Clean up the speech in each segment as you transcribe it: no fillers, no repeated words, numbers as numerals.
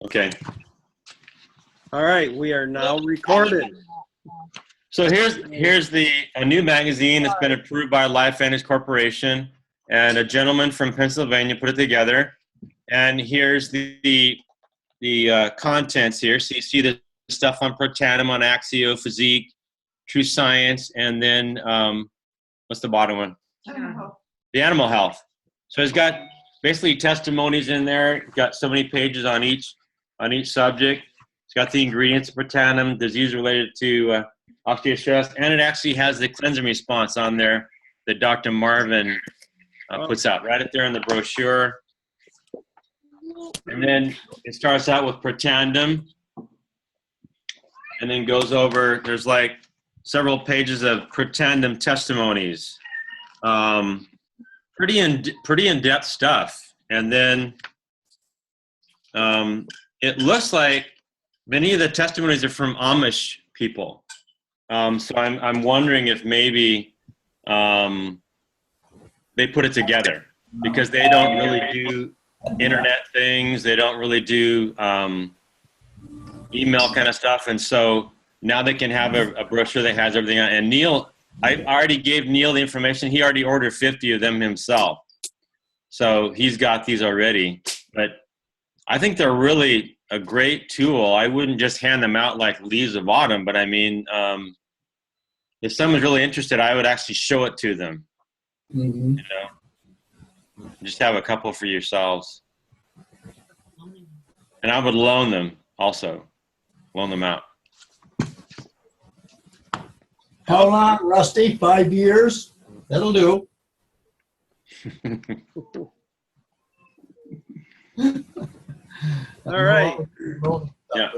Okay. All right, we are now recorded. So here's a new magazine that's been approved by LifeVantage Corporation, and a gentleman from Pennsylvania put it together. And here's the contents here. So you see the stuff on protanum, on axio, physique, true science, and then what's the bottom one? The animal health. So it's got basically testimonies in there. Got so many pages on each subject. It's got the ingredients of protanum, disease related to osteostress, and it actually has the cleansing response on there that Dr. Marvin puts out right up there in the brochure. And then it starts out with protandum, and then goes over. There's like several pages of protandum testimonies. Pretty in-depth stuff. And then it looks like many of the testimonies are from Amish people. So I'm wondering if maybe they put it together because they don't really do internet things. They don't really do email kind of stuff. And so now they can have a brochure that has everything on. And Neil, I already gave Neil the information. He already ordered 50 of them himself. So he's got these already. But I think they're really a great tool. I wouldn't just hand them out like leaves of autumn, but I mean, if someone's really interested, I would actually show it to them. Mm-hmm. You know, just have a couple for yourselves. And I would loan them also. Loan them out. How long, Rusty? 5 years? That'll do. All right. Yeah.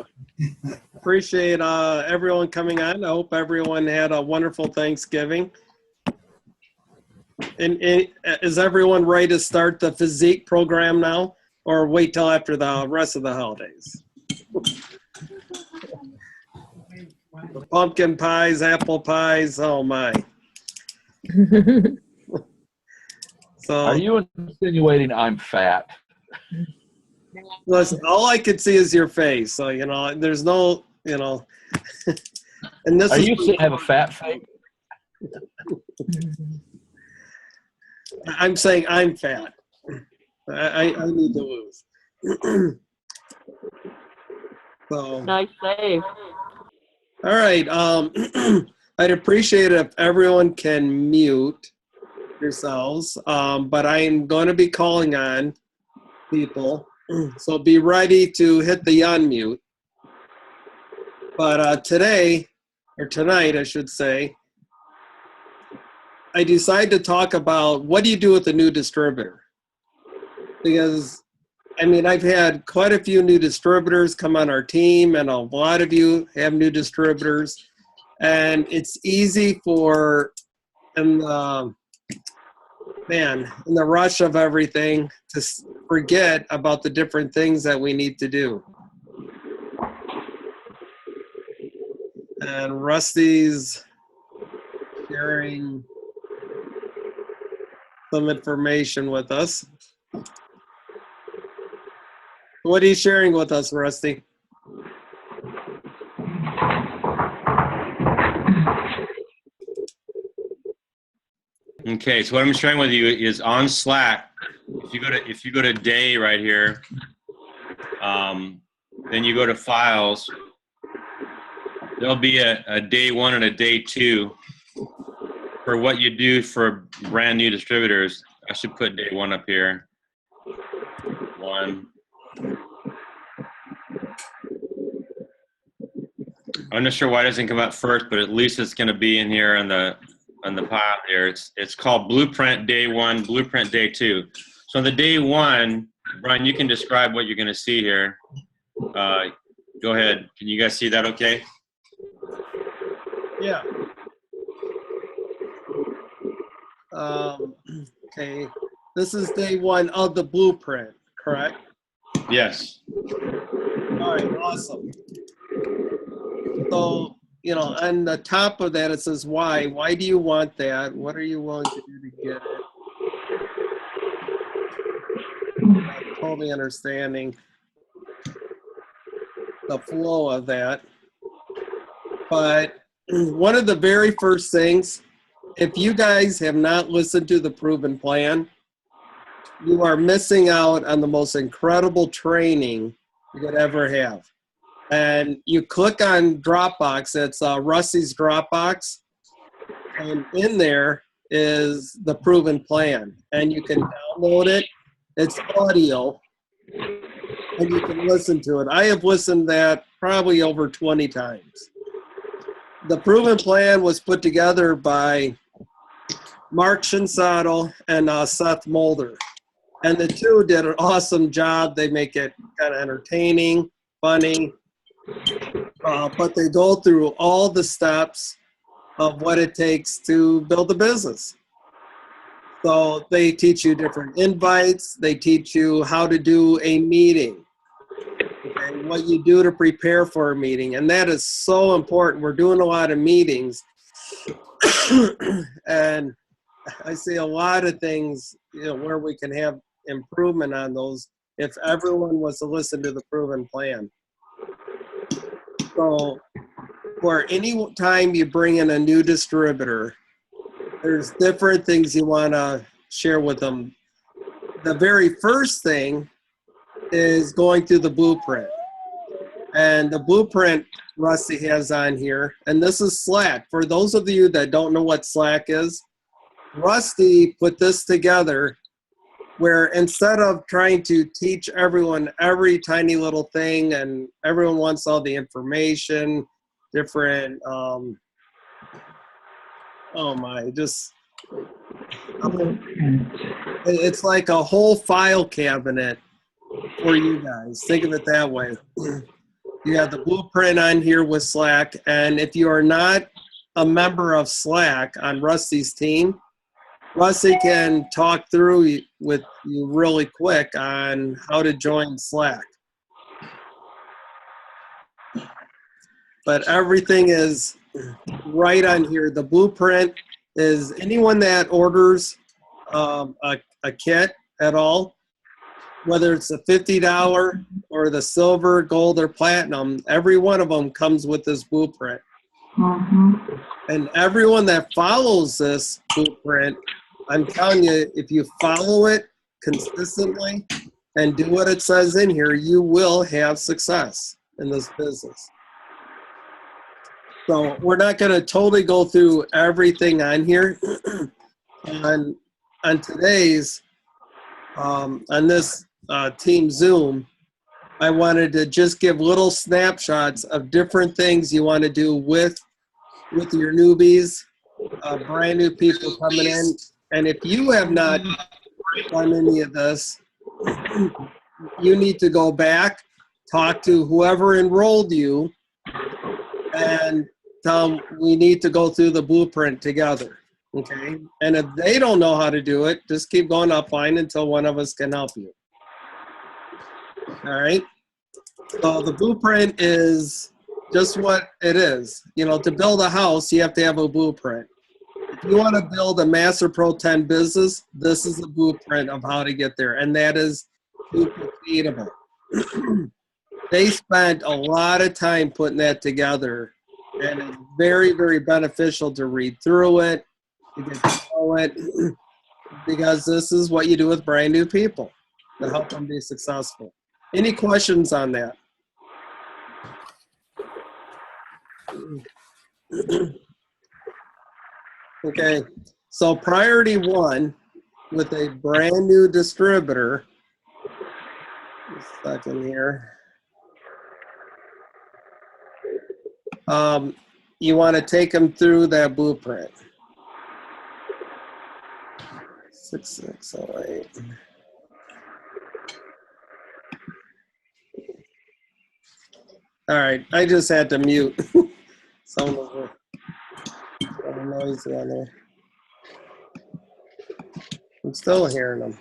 Appreciate everyone coming on. I hope everyone had a wonderful Thanksgiving. And is everyone ready to start the physique program now, or wait till after the rest of the holidays? The pumpkin pies, apple pies, oh my. So, are you insinuating I'm fat? Listen, all I could see is your face. So, you know, there's no, you know. And this are is you saying I have a fat face? I'm saying I'm fat. I need to lose. So, nice save. all right. I'd appreciate it if everyone can mute yourselves. But I am going to be calling on people. So be ready to hit the unmute. But today, or tonight, I should say, I decided to talk about what do you do with a new distributor? Because, I mean, I've had quite a few new distributors come on our team, and a lot of you have new distributors. And it's easy for, in the rush of everything, to forget about the different things that we need to do. And Rusty's sharing some information with us. What are you sharing with us, Rusty? Okay, so what I'm sharing with you is on Slack. If you go to day right here, then you go to files. There'll be a day one and a day two for what you do for brand new distributors. I should put day one up here. One. I'm not sure why it doesn't come up first, but at least it's going to be in here on the pile here. It's called Blueprint Day 1, Blueprint Day 2. So on the day 1, Brian, you can describe what you're going to see here. Go ahead. Can you guys see that okay? Yeah. Okay. This is day 1 of the blueprint, correct? Yes. All right, awesome. So, you know, on the top of that, it says why. Why do you want that? What are you willing to do to get it? Totally understanding. the flow of that. But one of the very first things, if you guys have not listened to the proven plan, you are missing out on the most incredible training you could ever have. And you click on Dropbox, it's Rusty's Dropbox, and in there is the proven plan. And you can download it. It's audio, and you can listen to it. I have listened to that probably over 20 times. The proven plan was put together by Mark Shinsato and Seth Mulder. And the two did an awesome job. They make it kind of entertaining, funny, but they go through all the steps of what it takes to build a business. So they teach you different invites. They teach you how to do a meeting, and what you do to prepare for a meeting. And that is so important. We're doing a lot of meetings. And I see a lot of things, where we can have improvement on those if everyone was to listen to the proven plan. So for any time you bring in a new distributor, there's different things you want to share with them. The very first thing is going through the blueprint. And the blueprint Rusty has on here, and this is Slack. For those of you that don't know what Slack is, Rusty put this together where instead of trying to teach everyone every tiny little thing, and everyone wants all the information, different, it's like a whole file cabinet for you guys. Think of it that way. You have the blueprint on here with Slack, and if you are not a member of Slack on Rusty's team, Rusty can talk through with you really quick on how to join Slack. But everything is right on here. The blueprint is anyone that orders a kit at all, whether it's a $50 or the silver, gold, or platinum, every one of them comes with this blueprint. And everyone that follows this blueprint, I'm telling you, if you follow it consistently and do what it says in here, you will have success in this business. So we're not going to totally go through everything on here. on today's, on this team Zoom, I wanted to just give little snapshots of different things you want to do with your newbies, brand new people coming in. And if you have not done any of this, you need to go back, talk to whoever enrolled you, and tell them we need to go through the blueprint together, okay? And if they don't know how to do it, just keep going offline until one of us can help you. All right? So the blueprint is just what it is. To build a house, you have to have a blueprint. If you want to build a Master Pro 10 business, this is the blueprint of how to get there, and that is duplicatable. They spent a lot of time putting that together, and it's very, very beneficial to read through it, to get to know it, because this is what you do with brand new people to help them be successful. Any questions on that? Okay, so priority one with a brand new distributor, just a second here. You want to take them through that blueprint. 6608. All right, I just had to mute. Someone was noisy on there. I'm still hearing them.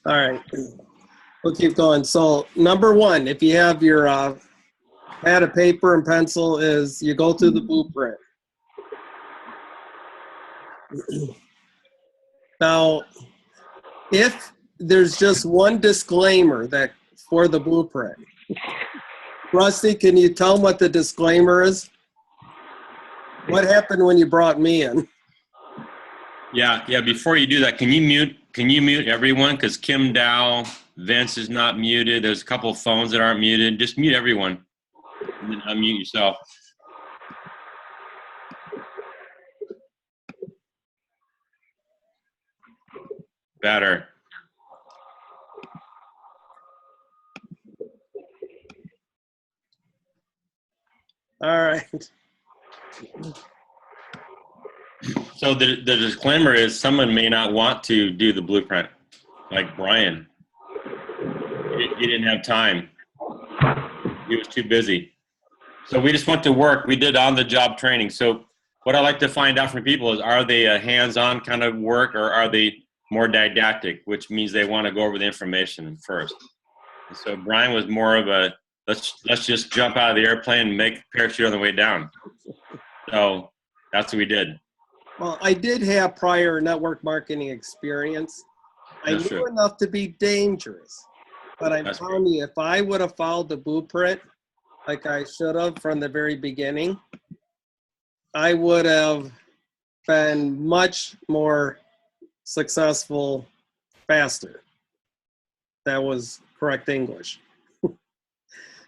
All right, we'll keep going. So number one, if you have your pad of paper and pencil, is you go through the blueprint. Now, if there's just one disclaimer that for the blueprint. Rusty, can you tell them what the disclaimer is? What happened when you brought me in? Yeah. Before you do that, can you mute everyone? Because Kim Dow, Vince is not muted. There's a couple of phones that aren't muted. Just mute everyone, and then unmute yourself. Better. All right. So the disclaimer is someone may not want to do the blueprint, like Brian. He didn't have time. He was too busy. So we just went to work. We did on-the-job training. So what I like to find out from people is, are they a hands-on kind of work, or are they more didactic, which means they want to go over the information first. And so Brian was more of a, let's just jump out of the airplane and make a parachute on the way down. So that's what we did. Well, I did have prior network marketing experience. I That's knew true. enough to be dangerous. But I'm That's telling you, if I would have followed the blueprint like I should have from the very beginning, I would have been much more successful faster. That was correct English.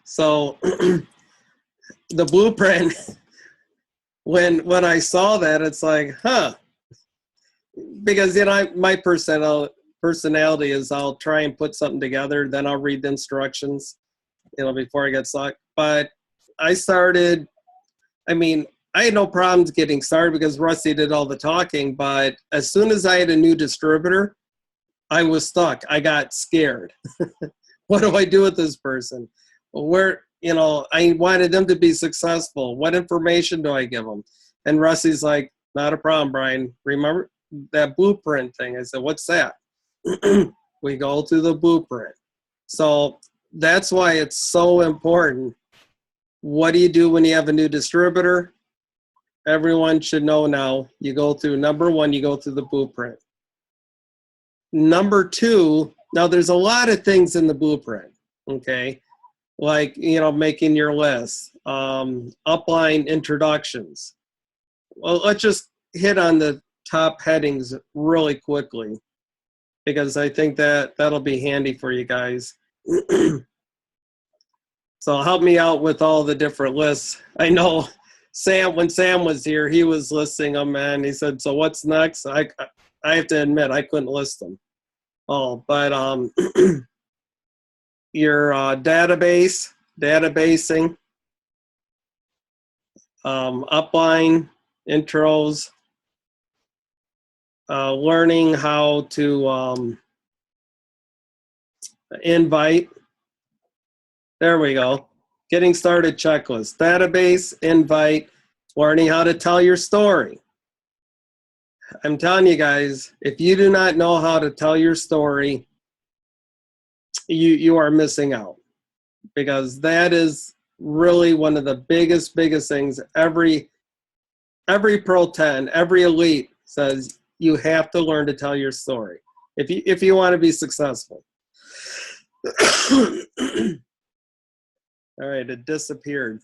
So the blueprint, when I saw that, it's like, huh. Because, you know, my personality is I'll try and put something together, then I'll read the instructions, you know, before I get stuck. But I started, I mean, I had no problems getting started because Rusty did all the talking, but as soon as I had a new distributor, I was stuck. I got scared. What do I do with this person? Where, you know, I wanted them to be successful. What information do I give them? And Rusty's like, not a problem, Brian. Remember that blueprint thing? I said, what's that? We go through the blueprint. So that's why it's so important. What do you do when you have a new distributor? Everyone should know now. You go through, number one, you go through the blueprint. Number two, now there's a lot of things in the blueprint, okay? Like, you know, making your list, upline introductions. Well, let's just hit on the top headings really quickly, because I think that'll be handy for you guys. So help me out with all the different lists. I know when Sam was here, he was listing them, and he said, so what's next? I have to admit, I couldn't list them all, but your databasing, upline, intros, learning how to invite. There we go. Getting started checklist. Database, invite, learning how to tell your story. I'm telling you guys, if you do not know how to tell your story, you are missing out, because that is really one of the biggest things. Every Pro 10, every elite says you have to learn to tell your story if you want to be successful. All right, it disappeared.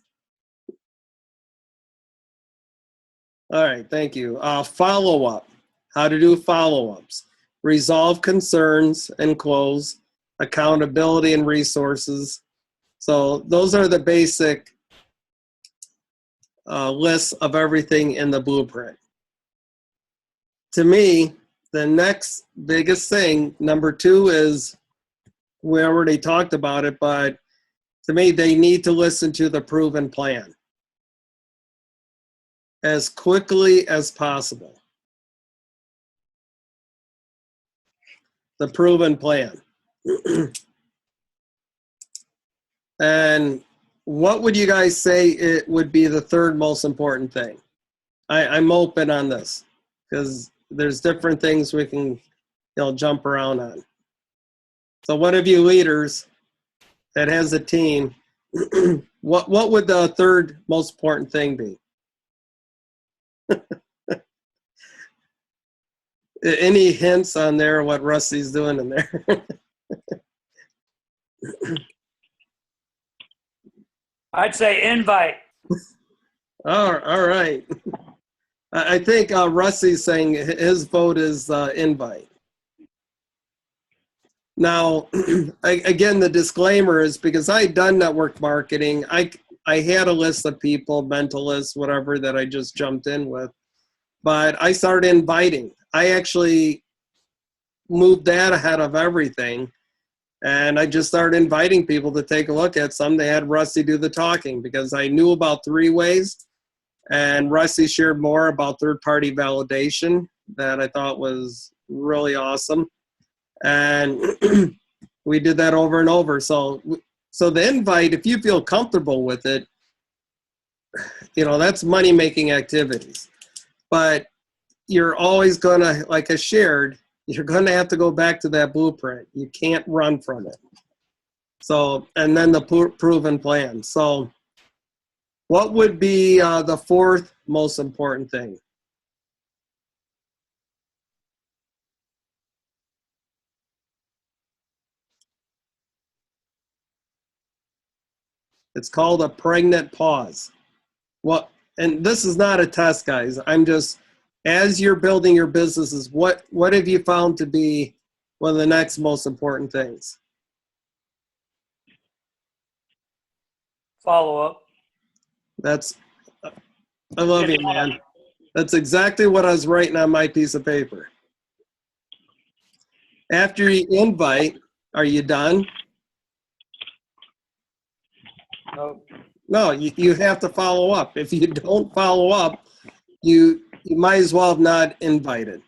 All right, thank you. Follow-up, how to do follow-ups. Resolve concerns and close. Accountability and resources. So those are the basic lists of everything in the blueprint. To me, the next biggest thing, number two, is, we already talked about it, but to me, they need to listen to the proven plan as quickly as possible. The proven plan. And what would you guys say it would be the third most important thing? I'm open on this, because there's different things we can, you know, jump around on. So one of you leaders that has a team, what would the third most important thing be? Any hints on there what Rusty's doing in there? I'd say invite. All right. I think Rusty's saying his vote is invite. Now, again, the disclaimer is because I had done network marketing, I had a list of people, mental list, whatever, that I just jumped in with. But I started inviting. I actually moved that ahead of everything. And I just started inviting people to take a look at some. They had Rusty do the talking because I knew about 3 ways. And Rusty shared more about third-party validation that I thought was really awesome. And we did that over and over. So the invite, if you feel comfortable with it, that's money-making activities. But you're always going to, like I shared, you're going to have to go back to that blueprint. You can't run from it. So, and then the proven plan. So what would be the 4th most important thing? It's called a pregnant pause. Well, and this is not a test, guys. I'm just, as you're building your businesses, what have you found to be one of the next most important things? Follow up. I love you, man. That's exactly what I was writing on my piece of paper. After you invite, are you done? Nope. No, you have to follow up. If you don't follow up, you might as well have not invited.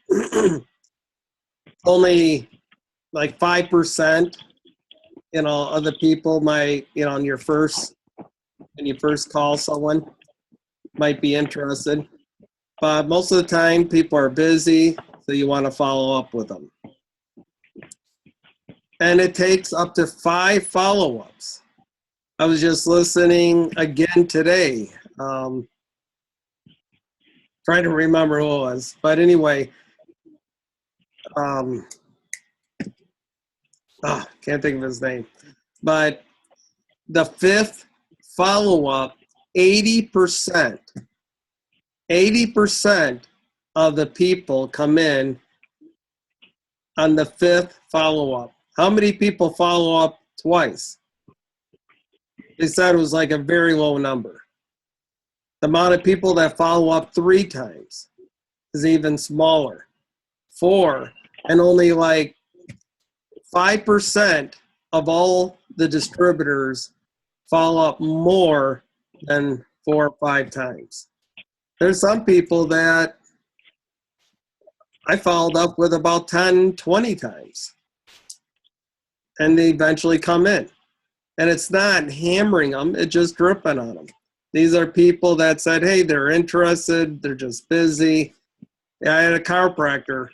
Only like 5%, of the people might, when you first call someone, might be interested. But most of the time, people are busy, so you want to follow up with them. And it takes up to 5 follow-ups. I was just listening again today. Trying to remember who it was. But anyway, can't think of his name. But the 5th follow-up, 80% of the people come in on the 5th follow-up. How many people follow up twice? They said it was like a very low number. The amount of people that follow up 3 times is even smaller. 4, and only like 5% of all the distributors follow up more than 4 or 5 times. There's some people that I followed up with about 10, 20 times. And they eventually come in. And it's not hammering them, it's just dripping on them. These are people that said, hey, they're interested, they're just busy. Yeah, I had a chiropractor.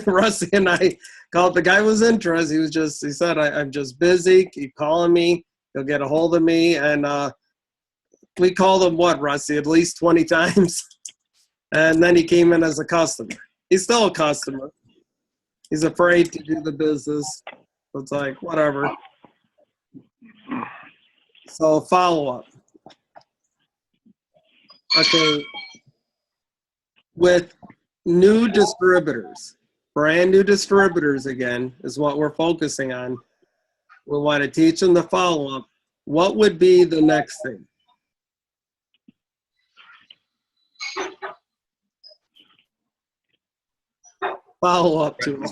Rusty and I called, the guy was interested. He said, I'm just busy, keep calling me, he'll get a hold of me. And we called him, what, Rusty, at least 20 times? And then he came in as a customer. He's still a customer. He's afraid to do the business. So it's like, whatever. So follow-up. Okay. With new distributors, brand new distributors again, is what we're focusing on. We want to teach them the follow-up. What would be the next thing? Follow-up to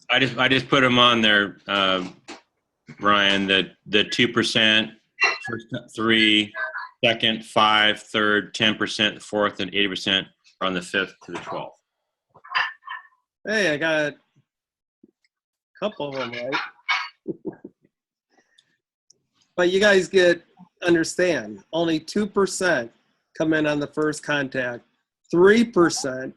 I just put them on there, Brian. The 2%, first 3, second 5, third 10%, fourth and 80% are on the 5th to the 12th. Hey, I got a couple of them right. But you guys understand, only 2% come in on the first contact, 3%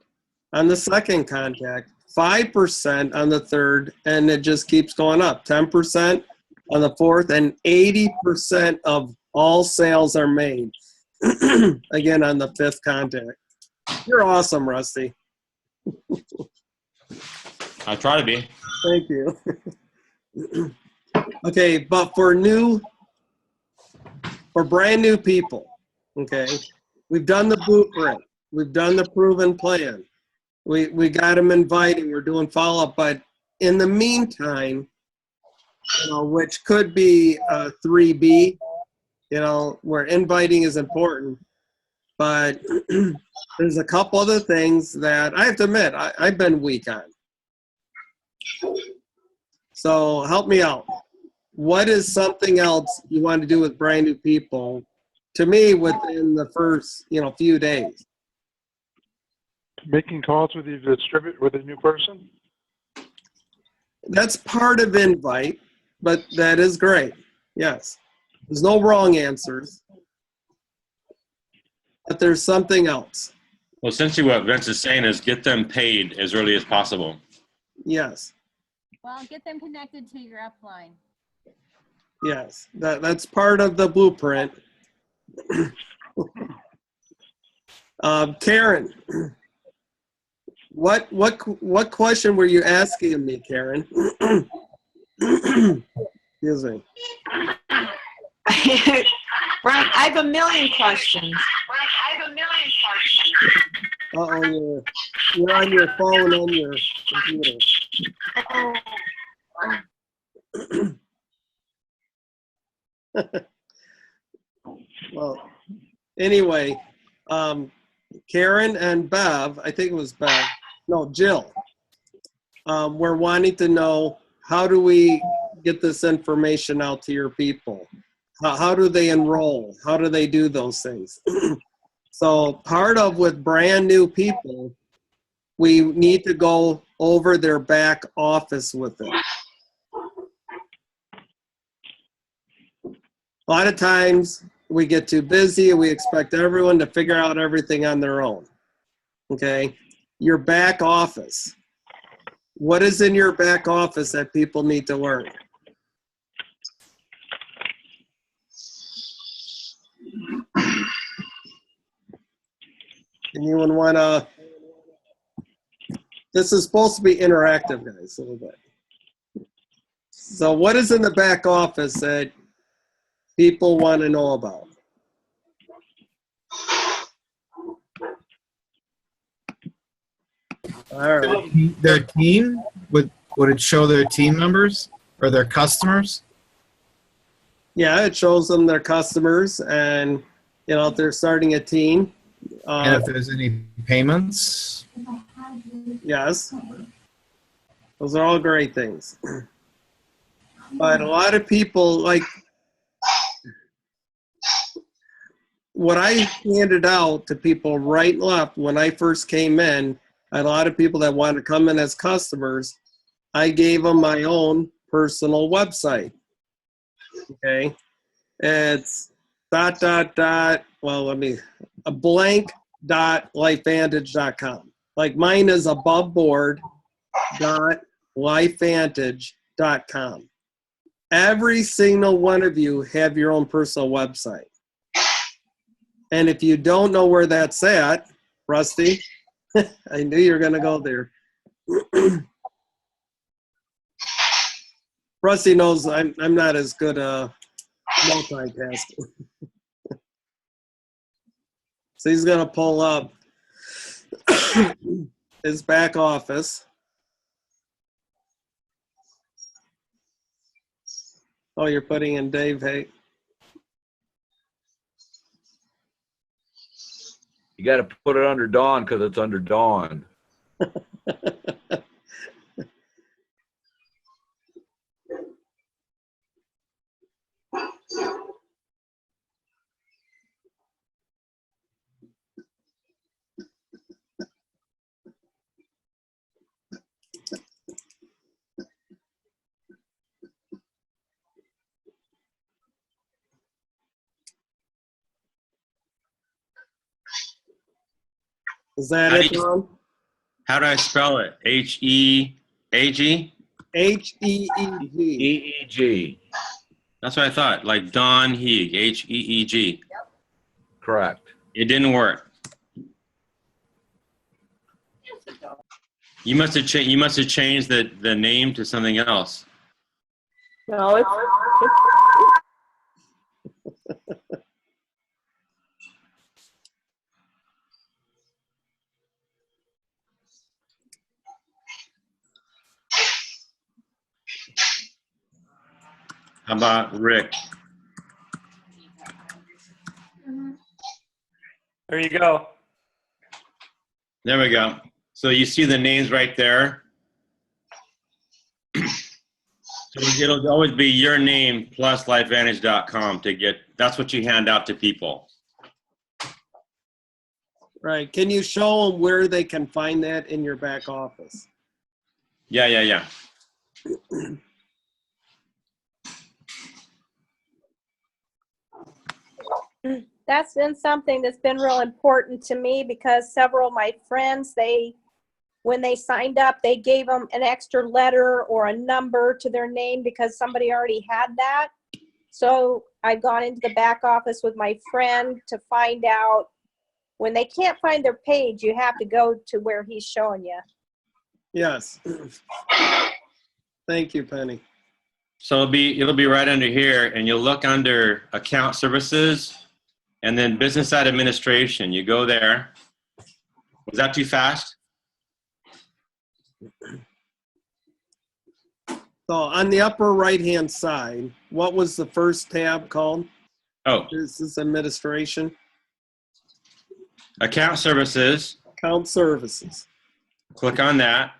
on the second contact, 5% on the third, and it just keeps going up. 10% on the fourth, and 80% of all sales are made, again, on the 5th contact. You're awesome, Rusty. I try to be. Thank you. Okay, but for brand new people, okay, we've done the blueprint, we've done the proven plan, we got them inviting, we're doing follow-up, but in the meantime, which could be 3B, where inviting is important, but there's a couple other things that I have to admit I've been weak on. So help me out. What is something else you want to do with brand new people? To me, within the first, few days. Making calls with the distributor, with a new person? That's part of invite, but that is great. Yes. There's no wrong answers. But there's something else. Well, essentially what Vince is saying is get them paid as early as possible. Yes. Well, get them connected to your upline. Yes. That's part of the blueprint. Karen, what question were you asking me, Karen? Excuse me. Ron, I have a million questions. Uh-oh, you're on your phone on your computer. Well, anyway, Karen and Bev, I think it was Bev, no, Jill, we're wanting to know, how do we get this information out to your people? How do they enroll? How do they do those things? So part of with brand new people, we need to go over their back office with them. A lot of times we get too busy and we expect everyone to figure out everything on their own. Okay? Your back office. What is in your back office that people need to learn? Anyone want to? This is supposed to be interactive, guys, a little bit. So what is in the back office that people want to know about? All right. Their team, would it show their team members or their customers? Yeah, it shows them their customers and, if they're starting a team. And if there's any payments? Yes. Those are all great things. But a lot of people, like, what I handed out to people right and left when I first came in, I had a lot of people that wanted to come in as customers. I gave them my own personal website. Okay. It's a blank.lifevantage.com. Like mine is aboveboard.lifevantage.com. Every single one of you have your own personal website. And if you don't know where that's at, Rusty, I knew you were going to go there. Rusty knows I'm not as good multitasking. So he's going to pull up his back office. Oh, you're putting in Dave Hay. You got to put it under Dawn because it's under Dawn. Is that How it, do you- Tom? How do I spell it? H-E-A-G? H-E-E-G. EEG. That's what I thought. Like Don Heeg, H-E-E-G. Correct. It didn't work. You must have changed the name to something else. No, it's How about Rick? There you go. There we go. So you see the names right there. So it'll always be your name plus lifevantage.com to get, that's what you hand out to people. Right. Can you show them where they can find that in your back office? Yeah. That's been something that's been real important to me because several of my friends, when they signed up, they gave them an extra letter or a number to their name because somebody already had that. So I've gone into the back office with my friend to find out when they can't find their page, you have to go to where he's showing you. Yes. Thank you, Penny. So it'll be right under here, and you'll look under account services and then business side administration. You go there. Was that too fast? So on the upper right-hand side, what was the first tab called? Oh, Business administration, account services. account services. Click on that.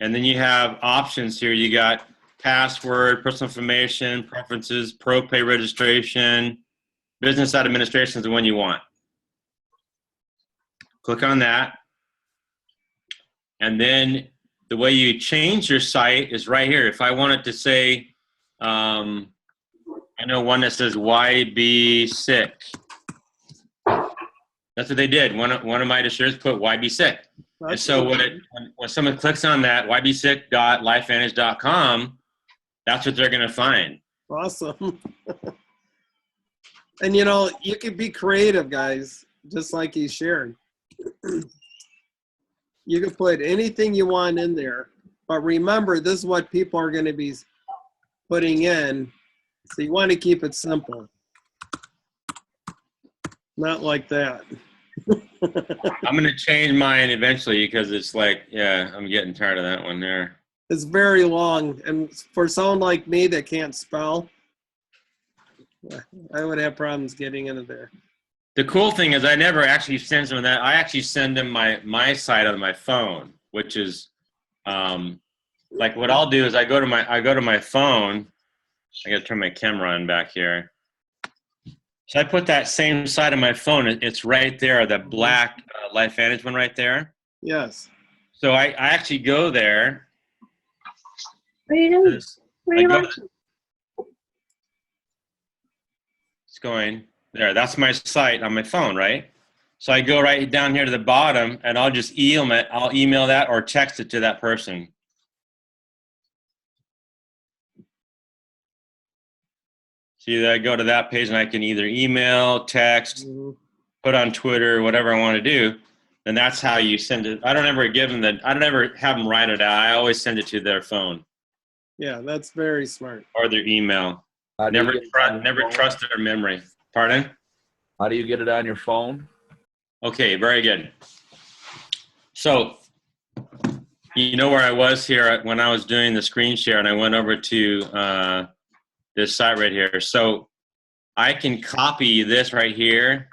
And then you have options here. You got password, personal information, preferences, pro pay registration, business side administration is the one you want. Click on that. And then the way you change your site is right here. If I wanted to say, I know one that says YB sick. That's what they did. One of my distributors put YB sick. And so when someone clicks on that, ybsick.lifevantage.com, that's what they're going to find. Awesome. And you know, you can be creative, guys, just like he shared. You can put anything you want in there, but remember, this is what people are going to be putting in. So you want to keep it simple. Not like that. I'm going to change mine eventually because it's like, yeah, I'm getting tired of that one there. It's very long, and for someone like me that can't spell, I would have problems getting into there. The cool thing is I never actually send them that. I actually send them my site on my phone, which is like what I'll do is I go to my phone. I got to turn my camera on back here. So I put that same site on my phone. It's right there, the black LifeVantage one right there. Yes. So I actually go there. What are you doing? What are you watching? It's going there. That's my site on my phone, right? So I go right down here to the bottom, and I'll just email it. I'll email that or text it to that person. See, I go to that page, and I can either email, text, put on Twitter, whatever I want to do. And that's how you send it. I don't ever have them write it out. I always send it to their phone. Yeah, that's very smart. Or their email. How do you Never get it on your phone? trust their memory. Pardon? How do you get it on your phone? Okay, very good. So, you know where I was here when I was doing the screen share, and I went over to this site right here. So I can copy this right here.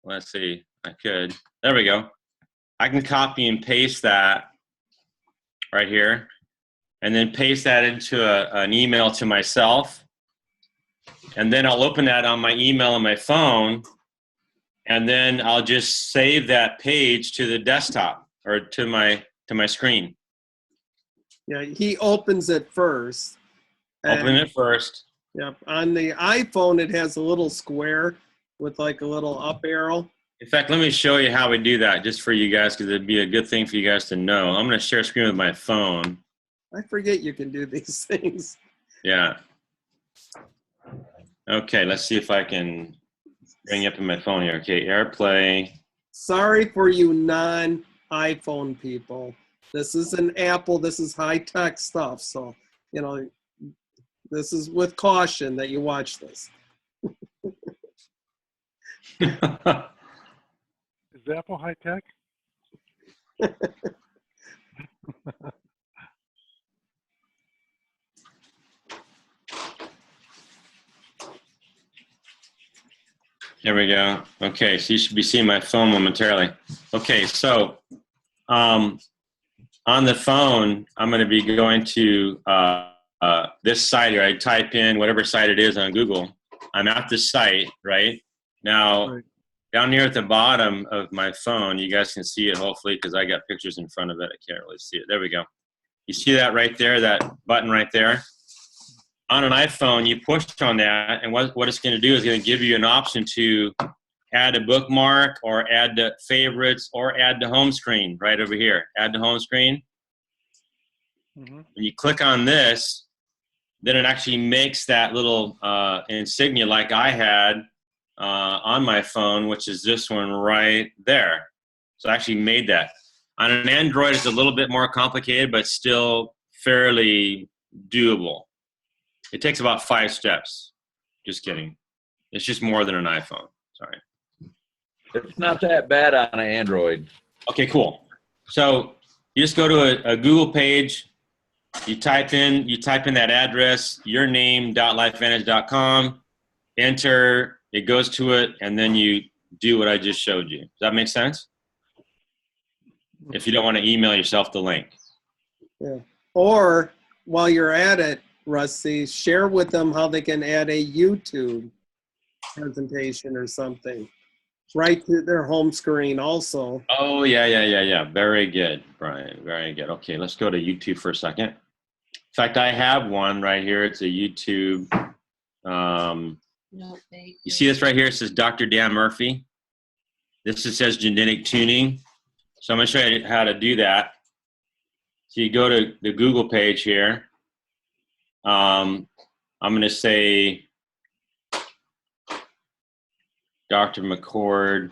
Let's see, I could. There we go. I can copy and paste that right here, and then paste that into an email to myself. And then I'll open that on my email on my phone, and then I'll just save that page to the desktop or to my screen. Yeah, he opens it first. Open it first. Yep. On the iPhone, it has a little square with like a little up arrow. In fact, let me show you how we do that just for you guys because it'd be a good thing for you guys to know. I'm going to share screen with my phone. I forget you can do these things. Yeah. Okay, let's see if I can bring up in my phone here. Okay, AirPlay. Sorry for you non-iPhone people. This is an Apple. This is high-tech stuff. So, you know, this is with caution that you watch this. Is Apple high tech? There we go. Okay, so you should be seeing my phone momentarily. Okay, so on the phone, I'm going to be going to this site here. I type in whatever site it is on Google. I'm at the site, right? Now, Right. down here at the bottom of my phone, you guys can see it hopefully because I got pictures in front of it. I can't really see it. There we go. You see that right there, that button right there? On an iPhone, you push on that, and what it's going to do is going to give you an option to add a bookmark or add to favorites or add to home screen right over here. Add to home screen. Mm-hmm. When you click on this, then it actually makes that little insignia like I had on my phone, which is this one right there. So I actually made that. On an Android, it's a little bit more complicated, but still fairly doable. It takes about 5 steps. Just kidding. It's just more than an iPhone. Sorry. It's not that bad on an Android. Okay, cool. So you just go to a Google page. You type in that address, yourname.lifevantage.com. Enter. It goes to it, and then you do what I just showed you. Does that make sense? If you don't want to email yourself the link. Yeah. Or while you're at it, Rusty, share with them how they can add a YouTube presentation or something right to their home screen also. Oh, yeah. Very good, Brian. Very good. Okay, let's go to YouTube for a second. In fact, I have one right here. It's a YouTube. You see this right here? It says Dr. Dan Murphy. This says genetic tuning. So I'm going to show you how to do that. So you go to the Google page here. I'm going to say Dr. McCord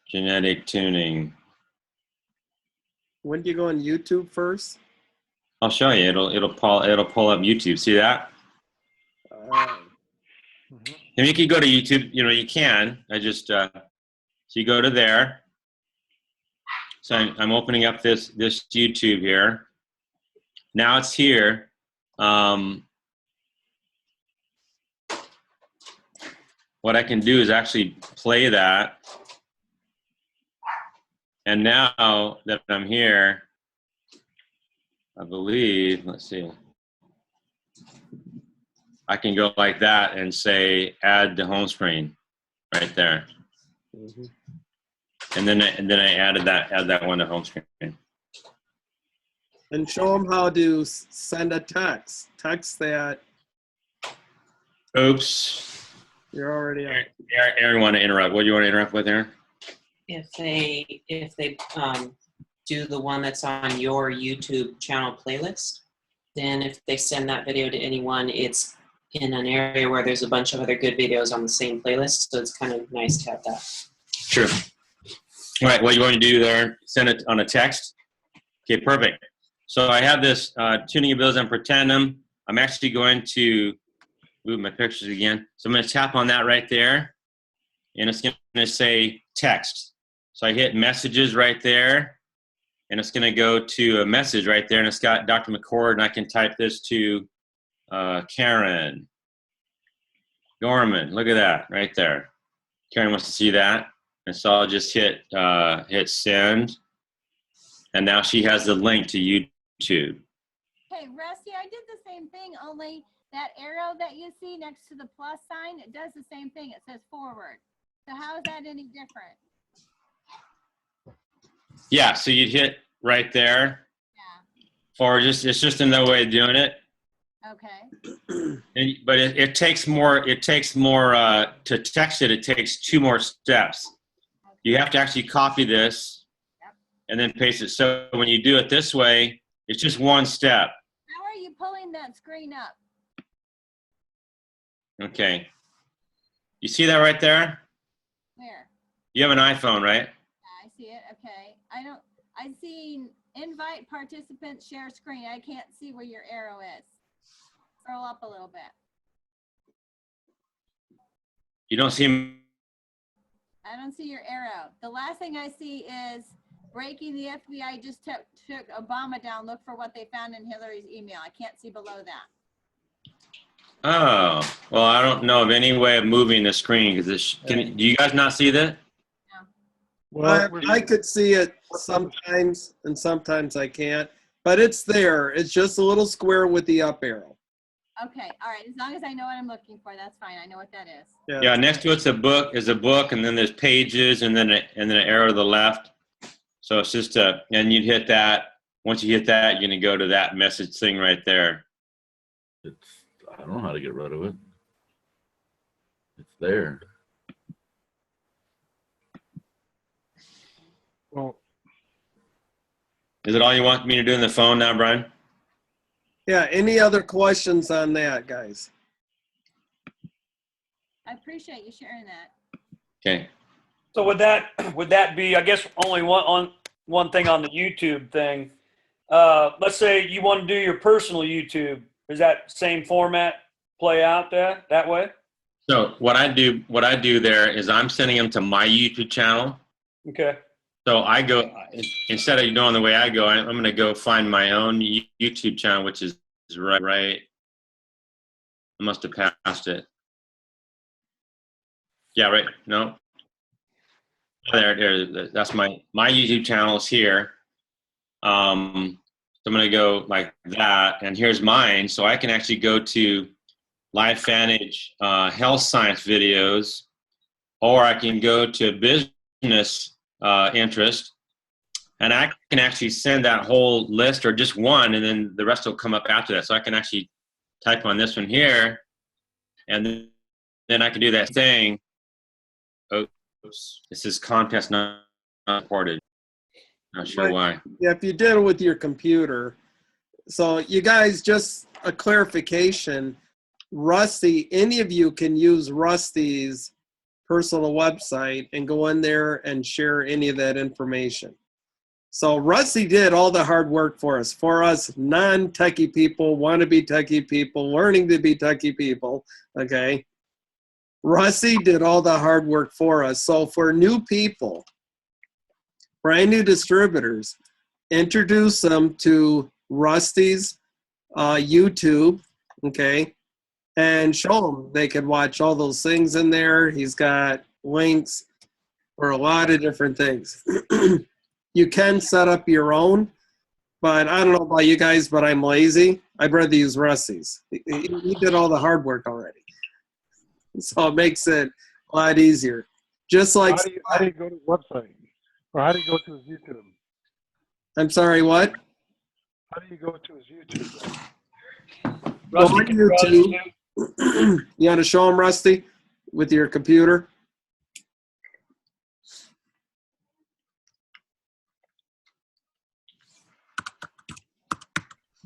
genetic tuning. When do you go on YouTube first? I'll show you. It'll pull up YouTube. See that? And you can go to YouTube. You know, you can. I just so you go to there. So I'm opening up this YouTube here. Now it's here. What I can do is actually play that. And now that I'm here, I believe, let's see, I can go like that and say add to home screen right there. Mm-hmm. And then I add that one to home screen. And show them how to send a text. Text that Oops. you're already on. Aaron, want to interrupt? What do you want to interrupt with, Aaron? If they do the one that's on your YouTube channel playlist, then if they send that video to anyone, it's in an area where there's a bunch of other good videos on the same playlist. So it's kind of nice to have that. Sure. All right, what you want to do there, send it on a text. Okay, perfect. So I have this tuning abilities and pretend them. I'm actually going to move my pictures again. So I'm going to tap on that right there, and it's going to say text. So I hit messages right there, and it's going to go to a message right there, and it's got Dr. McCord, and I can type this to Karen Gorman. Look at that right there. Karen wants to see that. And so I'll just hit send. And now she has the link to YouTube. Hey, Rusty, I did the same thing, only that arrow that you see next to the plus sign, it does the same thing. It says forward. So how is that any different? Yeah, so you'd hit right there. Yeah. Forward, it's just another way of doing it. Okay. But it takes more to text it. It takes 2 more steps. You have to actually copy this and then paste it. So when you do it this way, it's just 1 step. How are you pulling that screen up? Okay. You see that right there? Where? You have an iPhone, right? I see it. Okay. I see invite participants, share screen. I can't see where your arrow is. Scroll up a little bit. You don't see. I don't see your arrow. The last thing I see is breaking the FBI just took Obama down. Look for what they found in Hillary's email. I can't see below that. Oh, well, I don't know of any way of moving the screen because do you guys not see that? Well, I could see it sometimes, and sometimes I can't. But it's there. It's just a little square with the up arrow. Okay. All right. As long as I know what I'm looking for, that's fine. I know what that is. Yeah, next to it's a book, and then there's pages, and then an arrow to the left. So it's just and you'd hit that. Once you hit that, you're gonna go to that message thing right there. I don't know how to get rid of it. It's there. well, Is it all you want me to do on the phone now, Brian? Yeah. Any other questions on that, guys? I appreciate you sharing that. Okay. So would that be, I guess, only one thing on the YouTube thing? Let's say you want to do your personal YouTube. Is that same format play out that way? So what I do there is I'm sending them to my YouTube channel. Okay. So I go, instead of doing the way I go, I'm going to go find my own YouTube channel, which is right. I must have passed it. Yeah, right. No. There. That's my YouTube channel is here. So I'm going to go like that. And here's mine. So I can actually go to LifeVantage health science videos, or I can go to business interest, and I can actually send that whole list or just one, and then the rest will come up after that. So I can actually type on this one here, and then I can do that thing. Oops, this is contest not reported. Not sure why. Yeah, if you did it with your computer. So you guys, just a clarification. Rusty, any of you can use Rusty's personal website and go in there and share any of that information. So Rusty did all the hard work for us non-techie people, wannabe techie people, learning to be techie people, okay? Rusty did all the hard work for us. So for new people, brand new distributors, introduce them to Rusty's YouTube, okay? And show them they can watch all those things in there. He's got links for a lot of different things. You can set up your own, but I don't know about you guys, but I'm lazy. I'd rather use Rusty's. He did all the hard work already. So it makes it a lot easier. Just like, how do you go to his website? Or how do you go to his YouTube? I'm sorry, what? How do you go to his YouTube? Go on YouTube. You want to show him, Rusty, with your computer?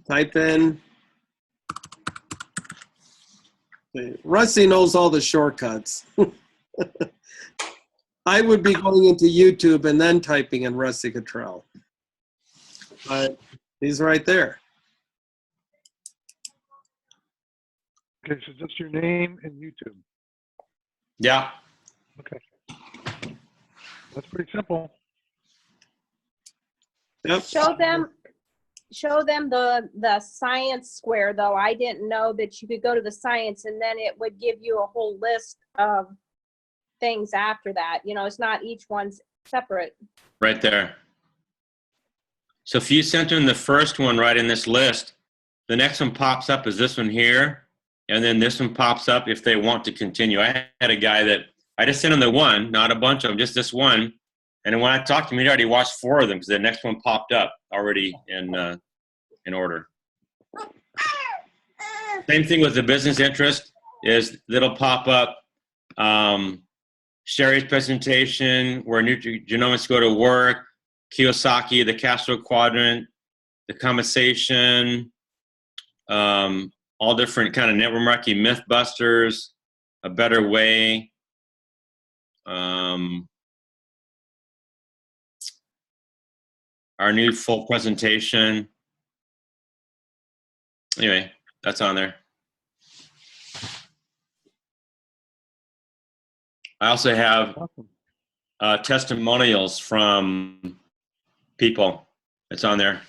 Type in. Rusty knows all the shortcuts. I would be going into YouTube and then typing in Rusty Cottrell. But he's right there. Okay, so just your name and YouTube. Yeah. Okay. That's pretty simple. Yep. Show them the science square, though. I didn't know that you could go to the science and then it would give you a whole list of things after that. You know, it's not each one's separate. Right there. So if you center in the first one right in this list, the next one pops up as this one here, and then this one pops up if they want to continue. I had a guy that I just sent him the one, not a bunch of them, just this one. And then when I talked to him, he'd already watched 4 of them because the next one popped up already in order. Same thing with the business interest is that'll pop up. Sherry's presentation, where nutrigenomics go to work, Kiyosaki, the Castro Quadrant, the conversation, all different kind of network marketing, Mythbusters, A Better Way. our new full presentation. Anyway, that's on there. I also have Awesome. testimonials from people. It's on there.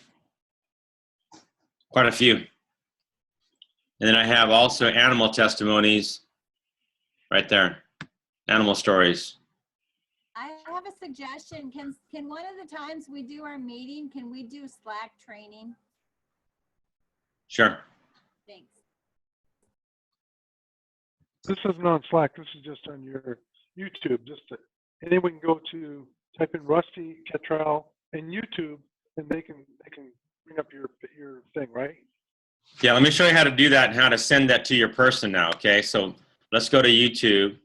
Quite a few. And then I have also animal testimonies right there. Animal stories. I have a suggestion. Can one of the times we do our meeting, can we do Slack training? Sure. Thanks. This isn't on Slack. This is just on your YouTube. Anyone can go to type in Rusty Ketrell in YouTube, and they can bring up your thing, right? Yeah, let me show you how to do that and how to send that to your person now, okay? So let's go to YouTube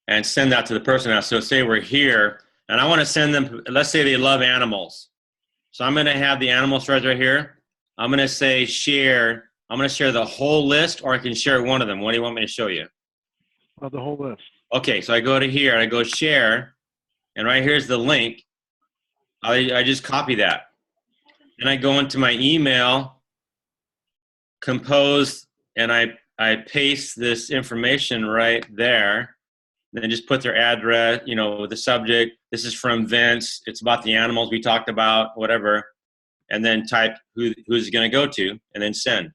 and send that to the person now. So say we're here, and I want to send them, let's say they love animals. So I'm going to have the animal stories right here. I'm going to say share. I'm going to share the whole list, or I can share one of them. What do you want me to show you? The whole list. Okay, so I go to here, and I go share, and right here's the link. I just copy that. Then I go into my email, compose, and I paste this information right there. Then just put their address, you know, the subject. This is from Vince. It's about the animals we talked about, whatever. And then type who's it going to go to, and then send.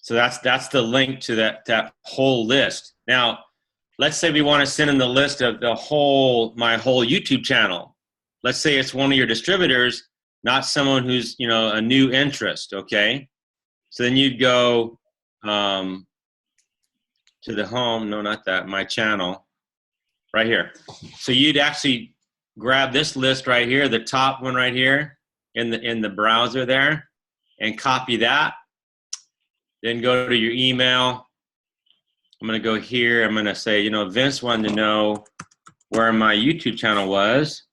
So that's the link to that whole list. Now, let's say we want to send in the list of my whole YouTube channel. Let's say it's one of your distributors, not someone who's, you know, a new interest, okay? So then you'd go to the home, no, not that, my channel, right here. So you'd actually grab this list right here, the top one right here in the browser there, and copy that. Then go to your email. I'm going to go here. I'm going to say, you know, Vince wanted to know where my YouTube channel was.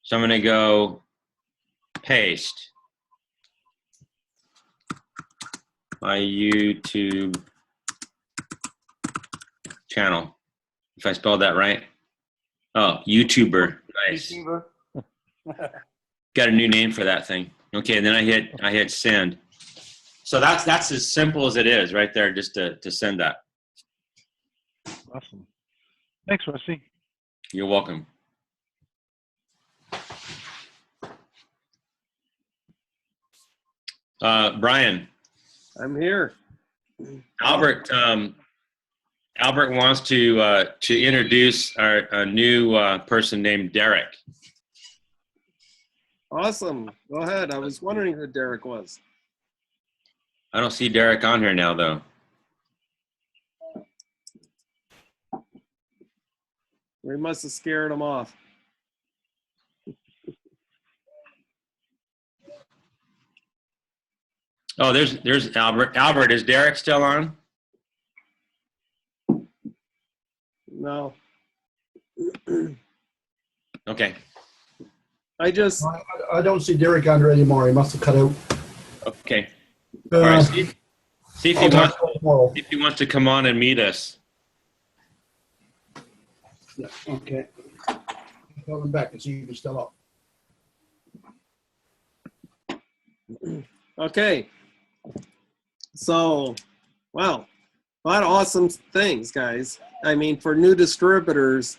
So I'm going to go paste my YouTube channel. If I spelled that right. Oh, YouTuber. Nice. Got a new name for that thing. Okay, and then I hit send. So that's as simple as it is right there, just to send that. Awesome. Thanks, Rusty. You're welcome. Brian. I'm here. Albert wants to introduce a new person named Derek. Awesome. Go ahead. I was wondering who Derek was. I don't see Derek on here now, though. We must have scared him off. Oh, there's Albert. Albert, is Derek still on? No. Okay. I don't see Derek under anymore. He must have cut out. Okay. All right. See if he wants to come on and meet us. Yeah, okay. Call him back and see if he's still up. Okay. So, wow. A lot of awesome things, guys. I mean, for new distributors,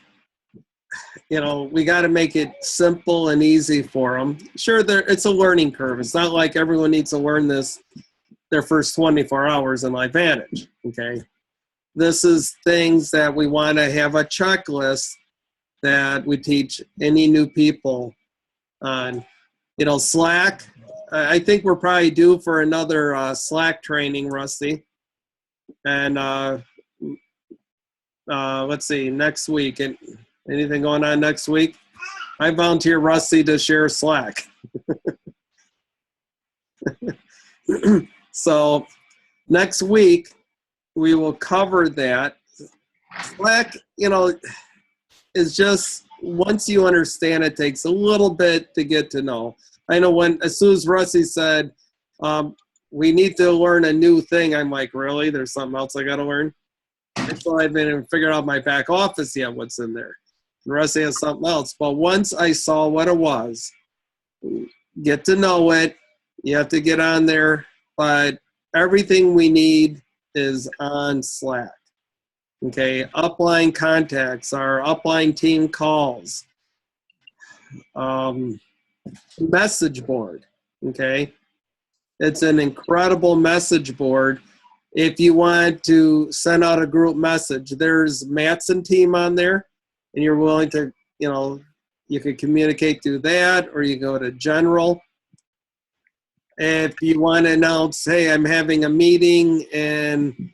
you know, we got to make it simple and easy for them. Sure, it's a learning curve. It's not like everyone needs to learn this their first 24 hours in LifeVantage, okay? This is things that we want to have a checklist that we teach any new people on. You know, Slack, I think we're probably due for another Slack training, Rusty. And let's see, next week. Anything going on next week? I volunteer Rusty to share Slack. So next week, we will cover that. Slack, you know, is just, once you understand it, takes a little bit to get to know. I know as soon as Rusty said, we need to learn a new thing, I'm like, really? There's something else I got to learn? I still haven't even figured out my back office yet, what's in there. Rusty has something else. But once I saw what it was, get to know it. You have to get on there. But everything we need is on Slack. Okay, upline contacts, our upline team calls, message board. Okay, it's an incredible message board. If you want to send out a group message, there's Matson team on there, and you're willing to, you can communicate through that, or you go to general. If you want to announce, hey, I'm having a meeting in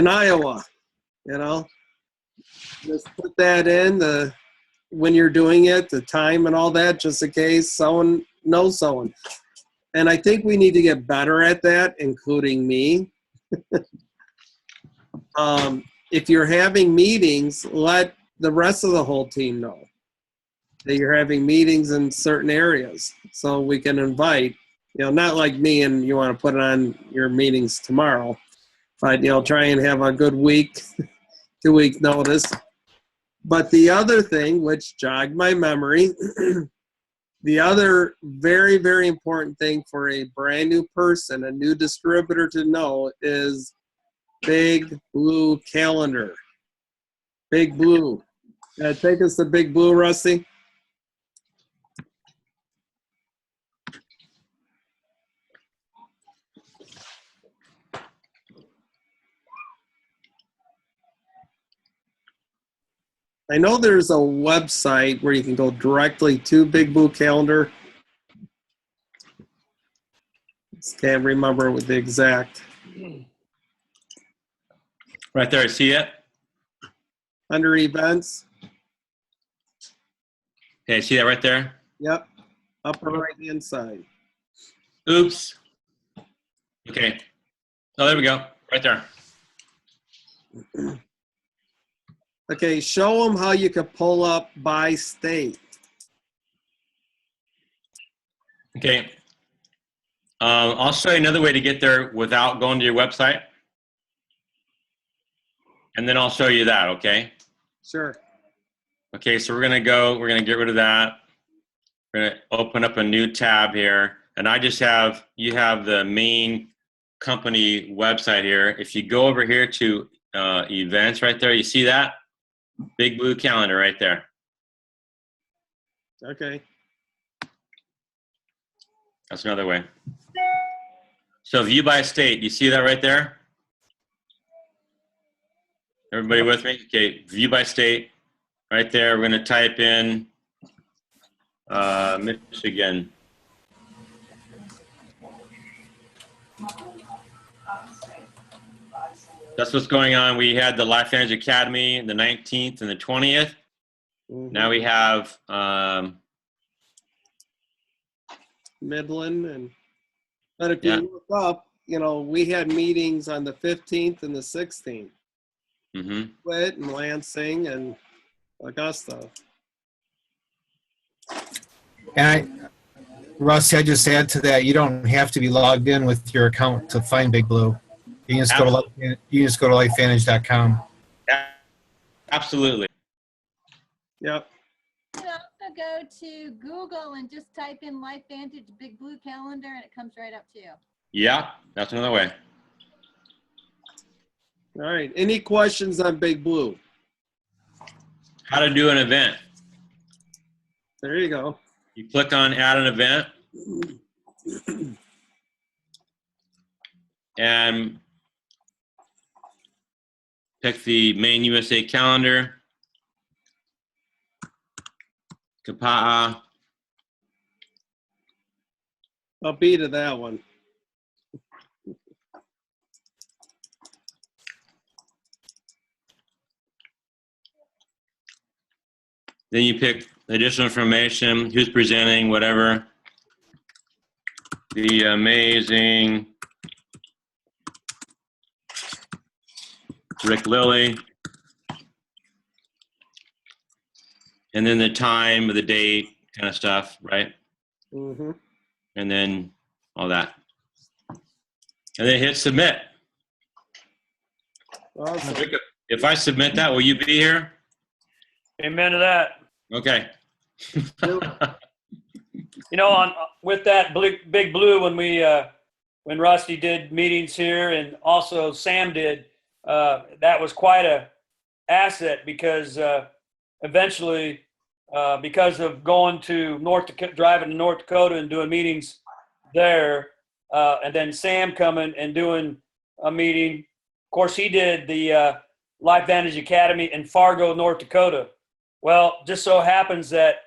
Iowa, just put that in when you're doing it, the time and all that, just in case someone knows someone. And I think we need to get better at that, including me. If you're having meetings, let the rest of the whole team know that you're having meetings in certain areas so we can invite, not like me and you want to put it on your meetings tomorrow, but, try and have a good week, 2-week notice. But the other thing, which jogged my memory, the other very, very important thing for a brand new person, a new distributor to know is Big Blue Calendar. Big Blue. Take us to Big Blue, Rusty. I know there's a website where you can go directly to Big Blue Calendar. Just can't remember with the exact. Right there, see it? Under events. Okay, see that right there? Yep. Upper right hand side. Oops. Okay. Oh, there we go. Right there. Okay, show them how you can pull up by state. Okay. I'll show you another way to get there without going to your website. And then I'll show you that, okay? Sure. Okay, so we're going to get rid of that. We're going to open up a new tab here. And you have the main company website here. If you go over here to events right there, you see that? Big Blue Calendar right there. Okay. That's another way. So view by state, you see that right there? Everybody with me? Okay, view by state. Right there, we're going to type in Michigan. That's what's going on. We had the Life Advantage Academy the 19th and the 20th. Mm-hmm. Now we have Midland. But if you look up, we had meetings on the 15th and the 16th. Mm-hmm. Witt and Lansing and Augusta. And Rusty, I just add to that, you don't have to be logged in with your account to find Big Blue. You can just go to lifevantage.com. Absolutely. Yep. You can also go to Google and just type in Life Vantage Big Blue Calendar and it comes right up to you. Yeah, that's another way. All right. Any questions on Big Blue? How to do an event. There you go. You click on add an event. And pick the main USA calendar. Kapa'a. I'll be to that one. Then you pick additional information, who's presenting, whatever. The amazing Rick Lilly. And then the time of the date kind of stuff, right? Mm-hmm. And then all that. And then hit submit. Awesome. If I submit that, will you be here? Amen to that. Okay. You know, with that Big Blue, when Rusty did meetings here, and also Sam did, that was quite a asset because eventually, because of going to driving to North Dakota and doing meetings there, and then Sam coming and doing a meeting. Of course, he did the Life Vantage Academy in Fargo, North Dakota. Well, just so happens that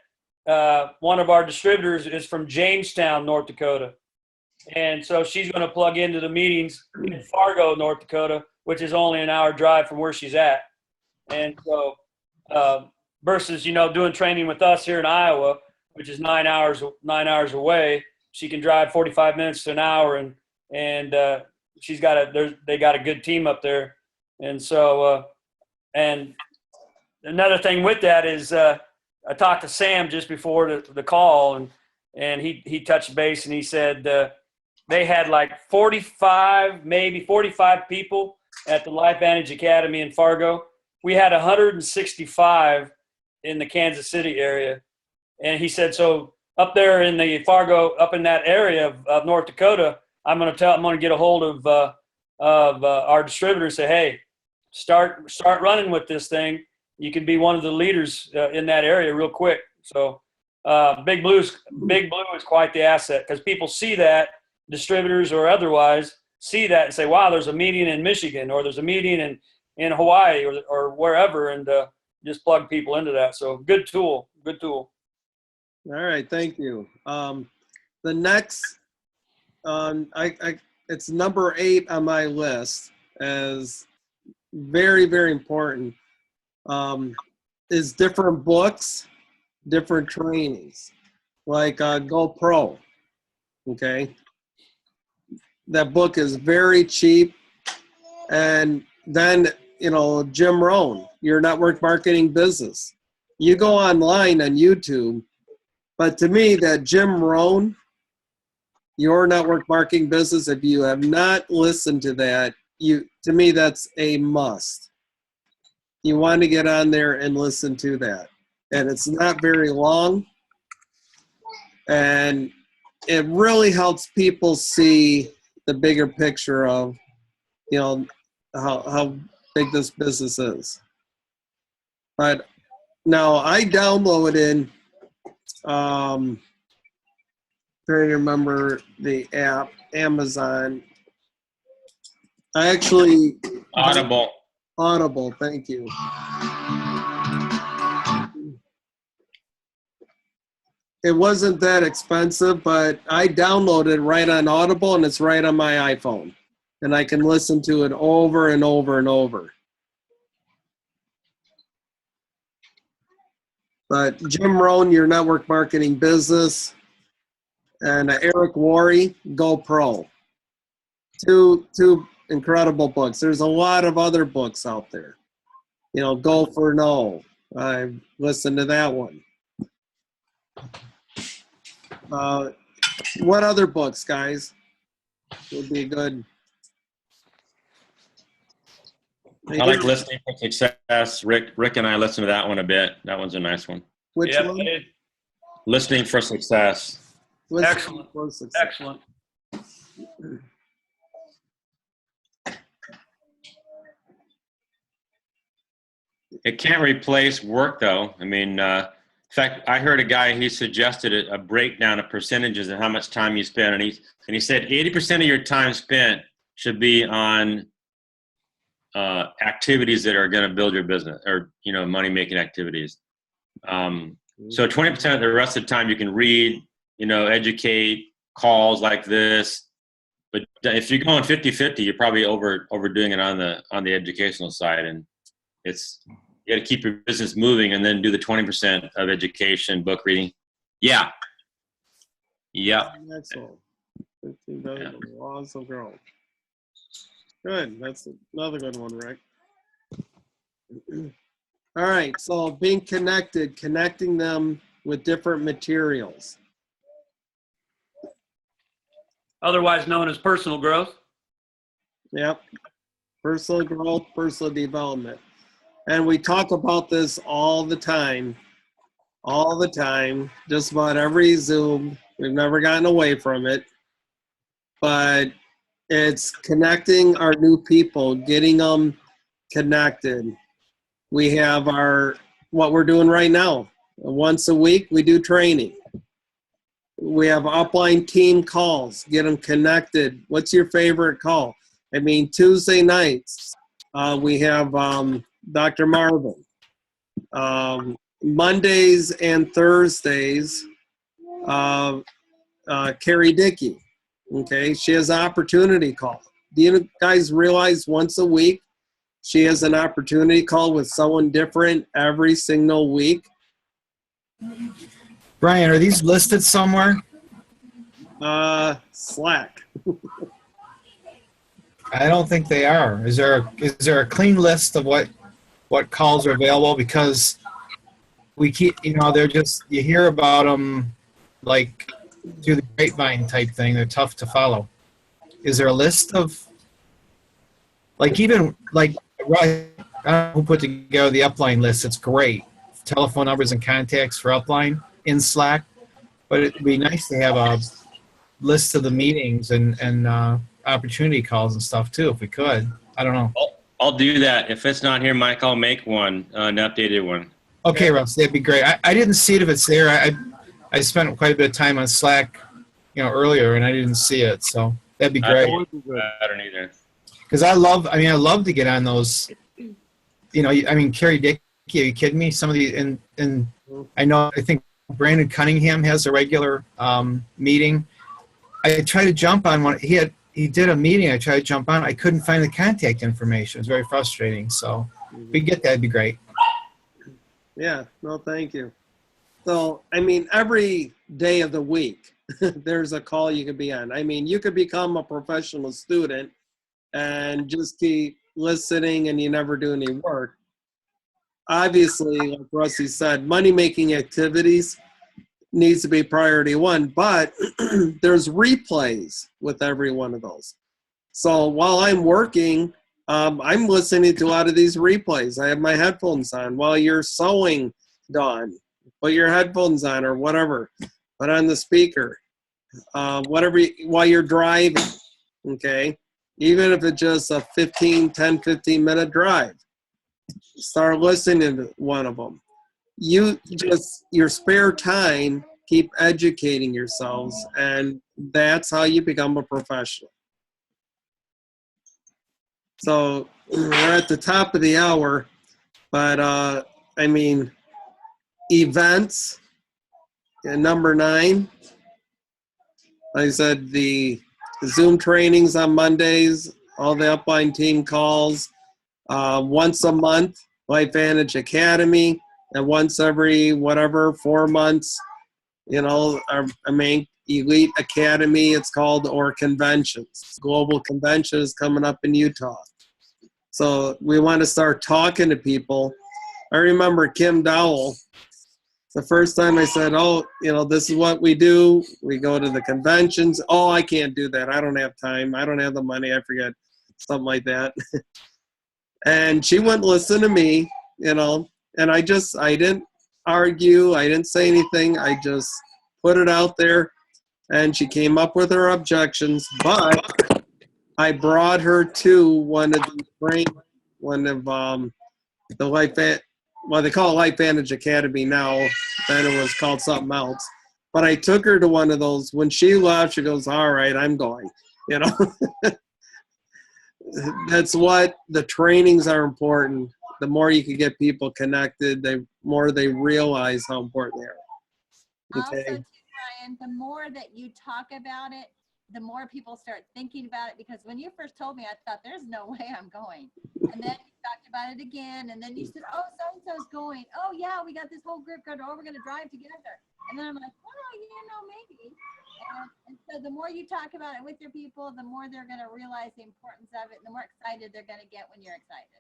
one of our distributors is from Jamestown, North Dakota. And so she's going to plug into the meetings in Fargo, North Dakota, which is only an hour drive from where she's at. And so versus, doing training with us here in Iowa, which is 9 hours away, she can drive 45 minutes to an hour, and they got a good team up there. And so, and another thing with that is, I talked to Sam just before the call, and he touched base, and he said they had like 45 people at the Life Vantage Academy in Fargo. We had 165 in the Kansas City area, and he said, so up there in the Fargo, up in that area of North Dakota, I'm going to get a hold of our distributor and say, hey, start running with this thing. You can be one of the leaders in that area real quick. So Big Blue is quite the asset, because people see that, distributors or otherwise see that and say, wow, there's a meeting in Michigan, or there's a meeting in Hawaii or wherever, and just plug people into that. So good tool. All right, thank you. The next, it's number 8 on my list as very, very important. Is different books, different trainings, like GoPro. Okay, that book is very cheap. And then Jim Rohn, Your Network Marketing Business. You go online on YouTube, but to me, that Jim Rohn, Your Network Marketing Business, if you have not listened to that, to me that's a must. You want to get on there and listen to that. And it's not very long. And it really helps people see the bigger picture of, how big this business is. But now I downloaded, trying to remember the app, Amazon. I actually Audible, thank you. It wasn't that expensive, but I downloaded it right on Audible, and it's right on my iPhone. And I can listen to it over and over and over. But Jim Rohn, Your Network Marketing Business, and Eric Worre, GoPro. Two incredible books. There's a lot of other books out there. Go for No. I've listened to that one. What other books, guys, would be good? I like Listening for Success. Rick and I listen to that one a bit. That one's a nice one. Which one? Listening for Success. Excellent. Excellent. It can't replace work, though. I mean, in fact, I heard a guy, he suggested a breakdown of percentages and how much time you spend. And he said 80% of your time spent should be on activities that are going to build your business, or, money-making activities. So 20% of the rest of the time you can read, educate, calls like this. But if you're going 50-50, you're probably overdoing it on the educational side. And you got to keep your business moving, and then do the 20% of education, book reading. Yeah. Excellent. 15 laws of growth. Good. That's another good one, Rick. All right. So being connecting them with different materials. Otherwise known as personal growth. Yep. Personal growth, personal development. And we talk about this all the time, just about every Zoom. We've never gotten away from it. But it's connecting our new people, getting them connected. We have what we're doing right now. Once a week, we do training. We have upline team calls, get them connected. What's your favorite call? I mean, Tuesday nights, we have Dr. Marvin. Mondays and Thursdays, Carrie Dickey. Okay, she has an opportunity call. Do you guys realize once a week she has an opportunity call with someone different every single week? Brian, are these listed somewhere? Slack. I don't think they are. Is there a clean list of what calls are available? Because we keep, they're just, you hear about them like through the grapevine type thing. They're tough to follow. Is there a list of, like, even like, I don't know who put together the upline list? It's great. Telephone numbers and contacts for upline in Slack. But it'd be nice to have a list of the meetings and opportunity calls and stuff too, if we could. I don't know. I'll do that. If it's not here, Mike, I'll make one, an updated one. Okay, Russ, that'd be great. I didn't see it if it's there. I spent quite a bit of time on Slack, earlier, and I didn't see it, so that'd be great. I don't either. Because I love to get on those. Carrie Dickey, are you kidding me? Some of the and I think Brandon Cunningham has a regular meeting. I tried to jump on one. He did a meeting. I tried to jump on. I couldn't find the contact information. It was very frustrating. So if we get that, it'd be great. Yeah, no, thank you. So, every day of the week, there's a call you could be on. You could become a professional student and just keep listening and you never do any work. Obviously, like Rusty said, money-making activities needs to be priority one, but there's replays with every one of those. So while I'm working, I'm listening to a lot of these replays. I have my headphones on. While you're sewing, Dawn, put your headphones on or whatever. Put on the speaker. While you're driving, okay? Even if it's just a 15-minute drive, start listening to one of them. Your spare time, keep educating yourselves, and that's how you become a professional. So we're at the top of the hour, but events, number 9. Like I said, the Zoom trainings on Mondays, all the upline team calls, once a month, LifeVantage Academy, and once every 4 months, our main Elite Academy, it's called, or conventions. Global convention is coming up in Utah. So we want to start talking to people. I remember Kim Dowell, the first time I said, this is what we do. We go to the conventions. Oh, I can't do that. I don't have time. I don't have the money. I forget. Something like that. And she wouldn't listen to me, and I didn't argue. I didn't say anything. I just put it out there, and she came up with her objections. But I brought her to one of the they call it LifeVantage Academy now. Then it was called something else. But I took her to one of those. When she left, she goes, "All right, I'm going." That's what the trainings are important. The more you can get people connected, the more they realize how important they are. Okay. Also, too, Brian, the more that you talk about it, the more people start thinking about it. Because when you first told me, I thought, there's no way I'm going. And then you talked about it again. And then you said, oh, so-and-so's going. Oh, yeah, we got this whole group going. Oh, we're going to drive together. And then I'm like, well, maybe. And so the more you talk about it with your people, the more they're going to realize the importance of it, and the more excited they're going to get when you're excited.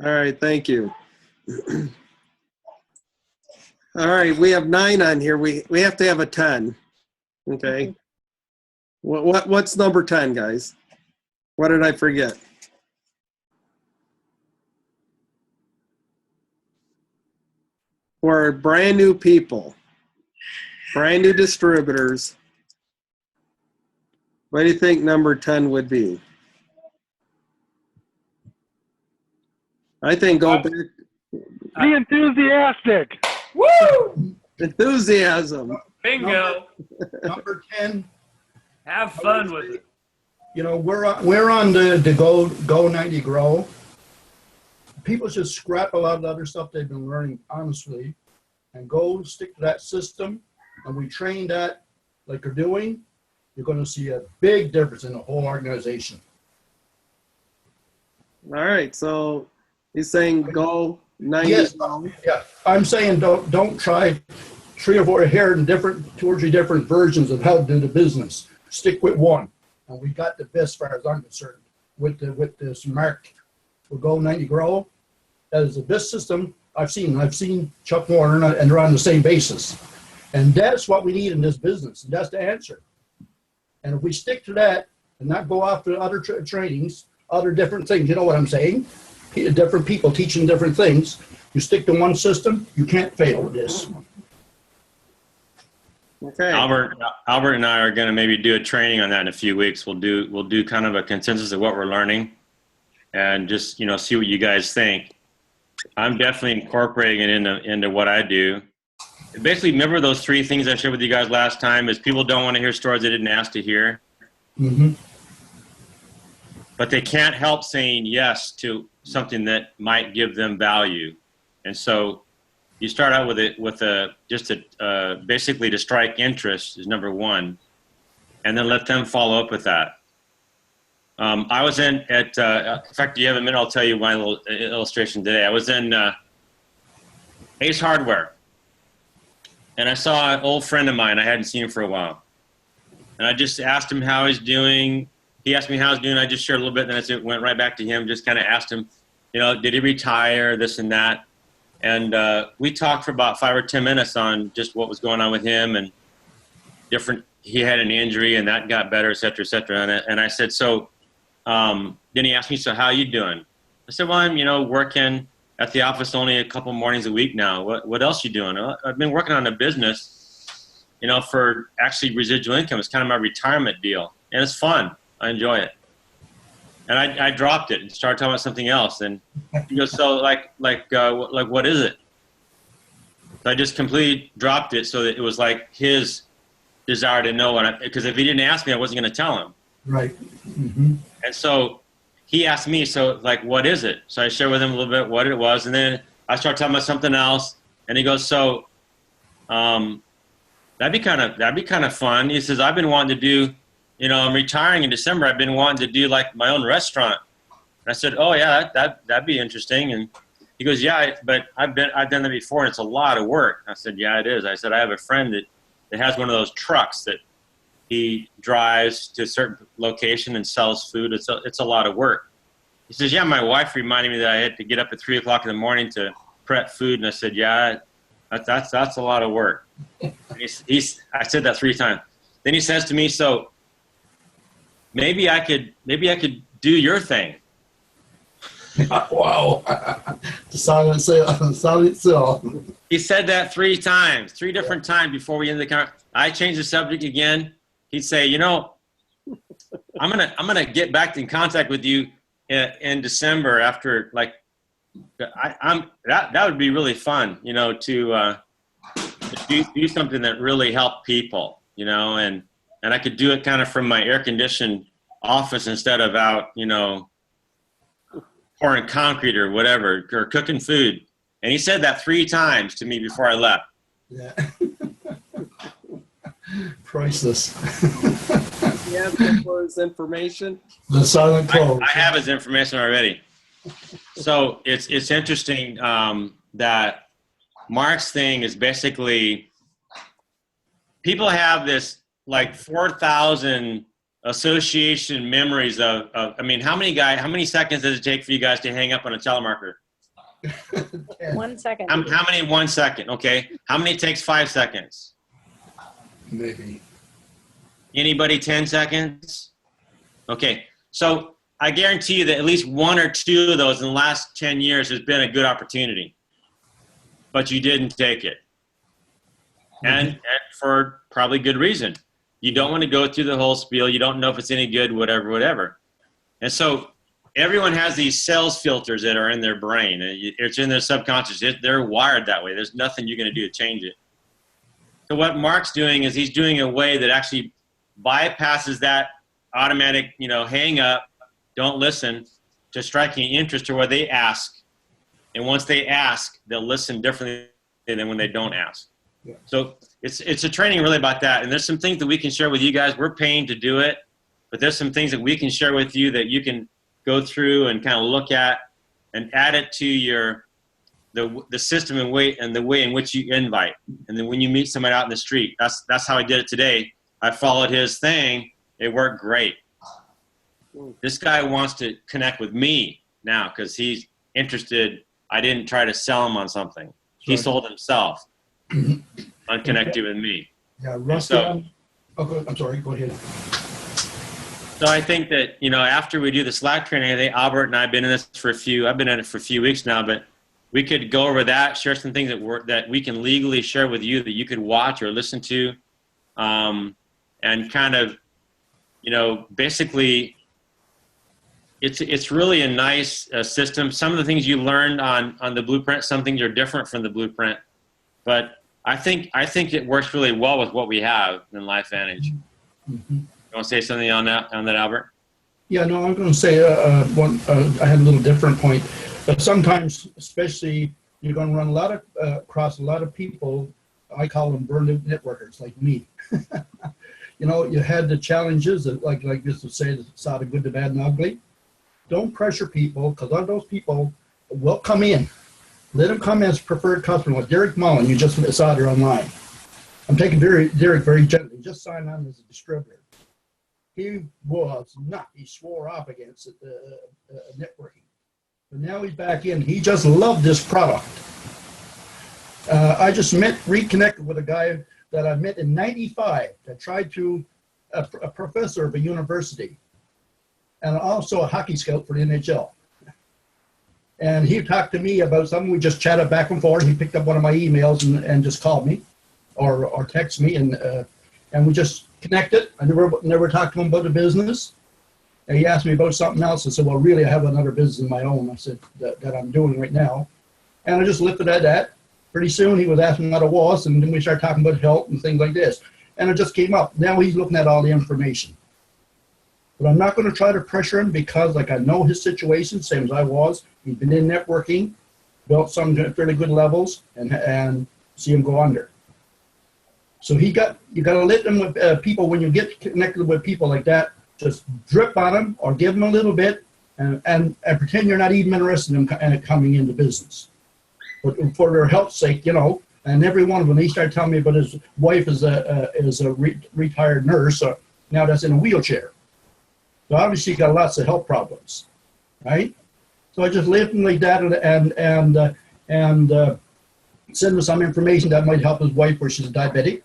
All right, thank you. All right, we have 9 on here. We have to have a 10. Okay. What's number 10, guys? What did I forget? for brand new people, brand new distributors, what do you think number 10 would be? I think go back. Be enthusiastic. Woo! Enthusiasm. Bingo. Number 10, Have fun with it. you know, we're on the Go 90 Grow. People should scrap a lot of the other stuff they've been learning, honestly, and go stick to that system. And we train that like you're doing, you're going to see a big difference in the whole organization. All right, so he's saying go 90. Yes, yeah. I'm saying don't try 3 or 4 here and 2 or 3 different versions of how to do the business. Stick with one, and we got the best, as far as I'm concerned, with this mark. We'll Go 90 Grow. That is the best system I've seen. I've seen Chuck Warner, and they're on the same basis, and that's what we need in this business. And that's the answer. And if we stick to that and not go off to other trainings, other different things, you know what I'm saying? Different people teaching different things. You stick to one system, you can't fail with this. Okay. Albert and I are going to maybe do a training on that in a few weeks. We'll do kind of a consensus of what we're learning, and just see what you guys think. I'm definitely incorporating it into what I do. Basically, remember those 3 things I shared with you guys last time? Is people don't want to hear stories they didn't ask to hear, but they can't help saying yes to something that might give them value, and so you start out with basically to strike interest is number 1, and then let them follow up with that. I was in fact, do you have a minute? I'll tell you my little illustration today. I was in Ace Hardware, and I saw an old friend of mine. I hadn't seen him for a while, and I just asked him how he's doing. He asked me how he's doing. I just shared a little bit, and then I went right back to him. Just kind of asked him, did he retire, this and that. And we talked for about 5 or 10 minutes on just what was going on with him, and he had an injury and that got better, et cetera, et cetera. And I said, so then he asked me, so how are you doing? I said, well, I'm, working at the office only a couple mornings a week now. What else you doing? I've been working on a business, for actually residual income. It's kind of my retirement deal, and it's fun. I enjoy it. And I dropped it and started talking about something else. And he goes, so like what is it? So I just completely dropped it, so that it was like his desire to know because if he didn't ask me, I wasn't going to tell him. Right. And so he asked me, so like, what is it? So I shared with him a little bit what it was, and then I started talking about something else. And he goes, so that'd be kind of fun. He says, I've been wanting to do. I'm retiring in December. I've been wanting to do like my own restaurant. And I said, oh yeah, that'd be interesting. And he goes, yeah, but I've done that before, and it's a lot of work. I said, yeah, it is. I said, I have a friend that has one of those trucks that he drives to a certain location and sells food. It's a lot of work. He says, yeah, my wife reminded me that I had to get up at 3 o'clock in the morning to prep food. And I said, yeah, that's a lot of work. And I said that 3 times. Then he says to me, so maybe I could do your thing. Wow. The silent sale. He said that 3 times, 3 different times before we ended the conversation. I changed the subject again. He'd say, I'm gonna get back in contact with you in December after that would be really fun, to do something that really helped people, and I could do it kind of from my air-conditioned office instead of out, pouring concrete or whatever, or cooking food. And he said that 3 times to me before I left. Yeah. Priceless. You have him for his information? The silent close. I have his information already. So it's interesting that Mark's thing is basically people have this like 4,000 association memories of how many seconds does it take for you guys to hang up on a telemarketer? 1 second. How many in 1 second? Okay. How many takes 5 seconds? Maybe. Anybody 10 seconds? Okay. So I guarantee you that at least 1 or 2 of those in the last 10 years has been a good opportunity. but you didn't take it. And for probably good reason. You don't want to go through the whole spiel. You don't know if it's any good, whatever. And so everyone has these sales filters that are in their brain. It's in their subconscious. They're wired that way. There's nothing you're going to do to change it. So what Mark's doing is he's doing a way that actually bypasses that automatic, hang up, don't listen, to striking interest to where they ask. And once they ask, they'll listen differently than when they don't ask. Yeah. So it's a training really about that. And there's some things that we can share with you guys. We're paying to do it, but there's some things that we can share with you that you can go through and kind of look at and add it to the system and the way in which you invite. And then when you meet somebody out in the street, that's how I did it today. I followed his thing. It worked great. This guy wants to connect with me now because he's interested. I didn't try to sell him on something. He sold himself on connecting with me. Yeah, Rusty. I'm sorry, go ahead. So I think that, after we do the Slack training, I think Albert and I have been in this I've been in it for a few weeks now, but we could go over that, share some things that we can legally share with you that you could watch or listen to, and kind of, basically it's really a nice system. Some of the things you learned on the blueprint, some things are different from the blueprint, but I think it works really well with what we have in LifeVantage. Mm-hmm. You want to say something on that, Albert? Yeah, no, I'm going to say I had a little different point. But sometimes, especially, you're going to run across a lot of people. I call them burned out networkers like me. You had the challenges that, like this would say, saw the good, the bad, and ugly. Don't pressure people, because all those people will come in. Let them come as preferred customer. Like Derek Mullen, you just saw there online. I'm taking Derek very gently. He just signed on as a distributor. He was not. He swore off against networking. But now he's back in. He just loved this product. I just reconnected with a guy that I met in '95 that tried to, a professor of a university, and also a hockey scout for the NHL. And he talked to me about something. We just chatted back and forth. He picked up one of my emails and just called me or texted me, and we just connected. I never talked to him about the business. And he asked me about something else. I said, well, really, I have another business of my own. I said, that I'm doing right now. And I just lifted at that. Pretty soon, he was asking what it was, and then we started talking about health and things like this. And it just came up. Now he's looking at all the information. But I'm not going to try to pressure him because, I know his situation, same as I was. He's been in networking, built some fairly good levels, and see him go under. So you got to let them with people, when you get connected with people like that, just drip on them or give them a little bit and pretend you're not even interested in them coming into business. But for their health's sake, and every one of them, he started telling me about his wife is a retired nurse, so now that's in a wheelchair. So obviously he got lots of health problems, right? So I just left him like that and send him some information that might help his wife where she's diabetic.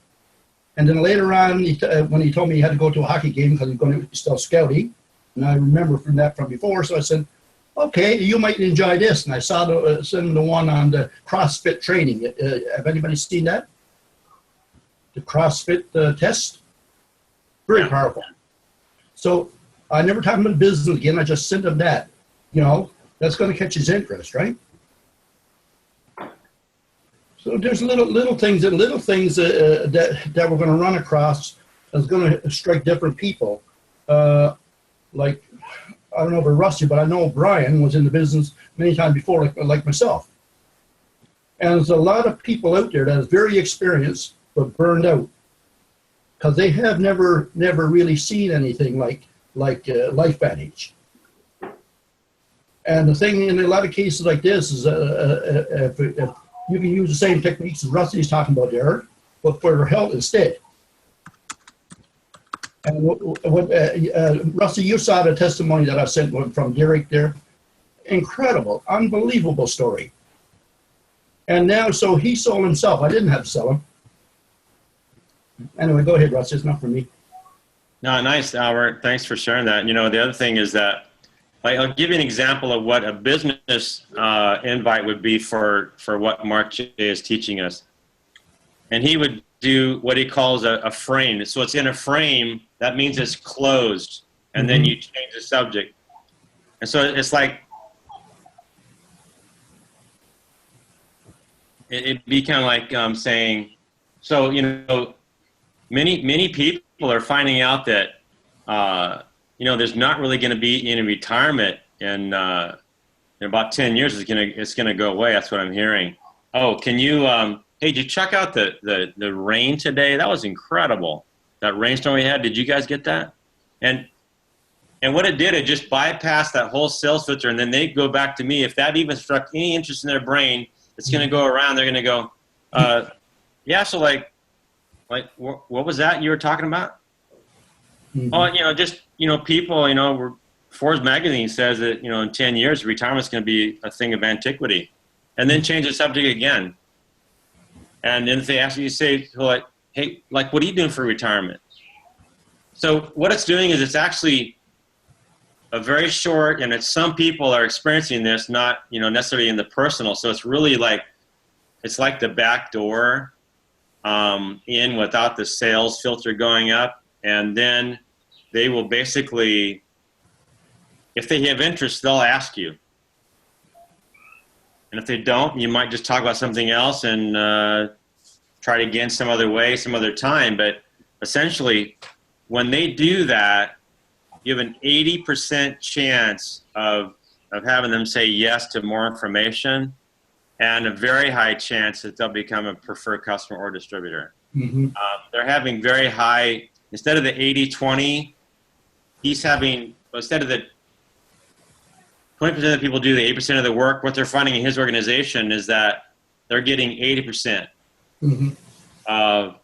And then later on, when he told me he had to go to a hockey game because he's going to still scouting, and I remember from before, so I said, okay, you might enjoy this. And I saw send him the one on the CrossFit training. Have anybody seen that? The CrossFit test? Very powerful. So I never talked about business again. I just sent him that. That's going to catch his interest, right? So there's little things that we're going to run across that's going to strike different people. Like, I don't know about Rusty, but I know Brian was in the business many times before, like myself. And there's a lot of people out there that is very experienced but burned out because they have never really seen anything like LifeVantage. And the thing in a lot of cases like this is if you can use the same techniques as Rusty's talking about there, but for their health instead. And Rusty, you saw the testimony that I sent from Derek there. Incredible, unbelievable story. And now, so he sold himself. I didn't have to sell him. Anyway, go ahead, Rusty. It's not for me. No, nice, Albert. Thanks for sharing that. The other thing is that like, I'll give you an example of what a business invite would be for what Mark J is teaching us. And he would do what he calls a frame. So it's in a frame. That means it's closed. And then you change the subject. And so it's like, it'd be kind of like saying, so, you know, many people are finding out that, you know, there's not really going to be any retirement in about 10 years. It's gonna go away. That's what I'm hearing. Oh, can you, hey, did you check out the rain today? That was incredible. That rainstorm we had. Did you guys get that? And what it did, it just bypassed that whole sales filter, and then they go back to me. If that even struck any interest in their brain, it's going to go around. They're going to go, yeah, so like what was that you were talking about? Oh, you know, just, you know, people, you know, Forbes magazine says that, you know, in 10 years, retirement's going to be a thing of antiquity. And then change the subject again. And then if they ask you, say, like, hey, like, what are you doing for retirement? So what it's doing is it's actually a very short, and it's, some people are experiencing this, not, you know, necessarily in the personal. So it's really like, it's like the back door in without the sales filter going up. And then they will basically, if they have interest, they'll ask you. And if they don't, you might just talk about something else and try it again some other way, some other time. But essentially, when they do that, you have an 80% chance of having them say yes to more information, and a very high chance that they'll become a preferred customer or distributor. They're having very high, instead of the 80-20, he's having, instead of the 20% of the people do the 8% of the work, what they're finding in his organization is that they're getting 80%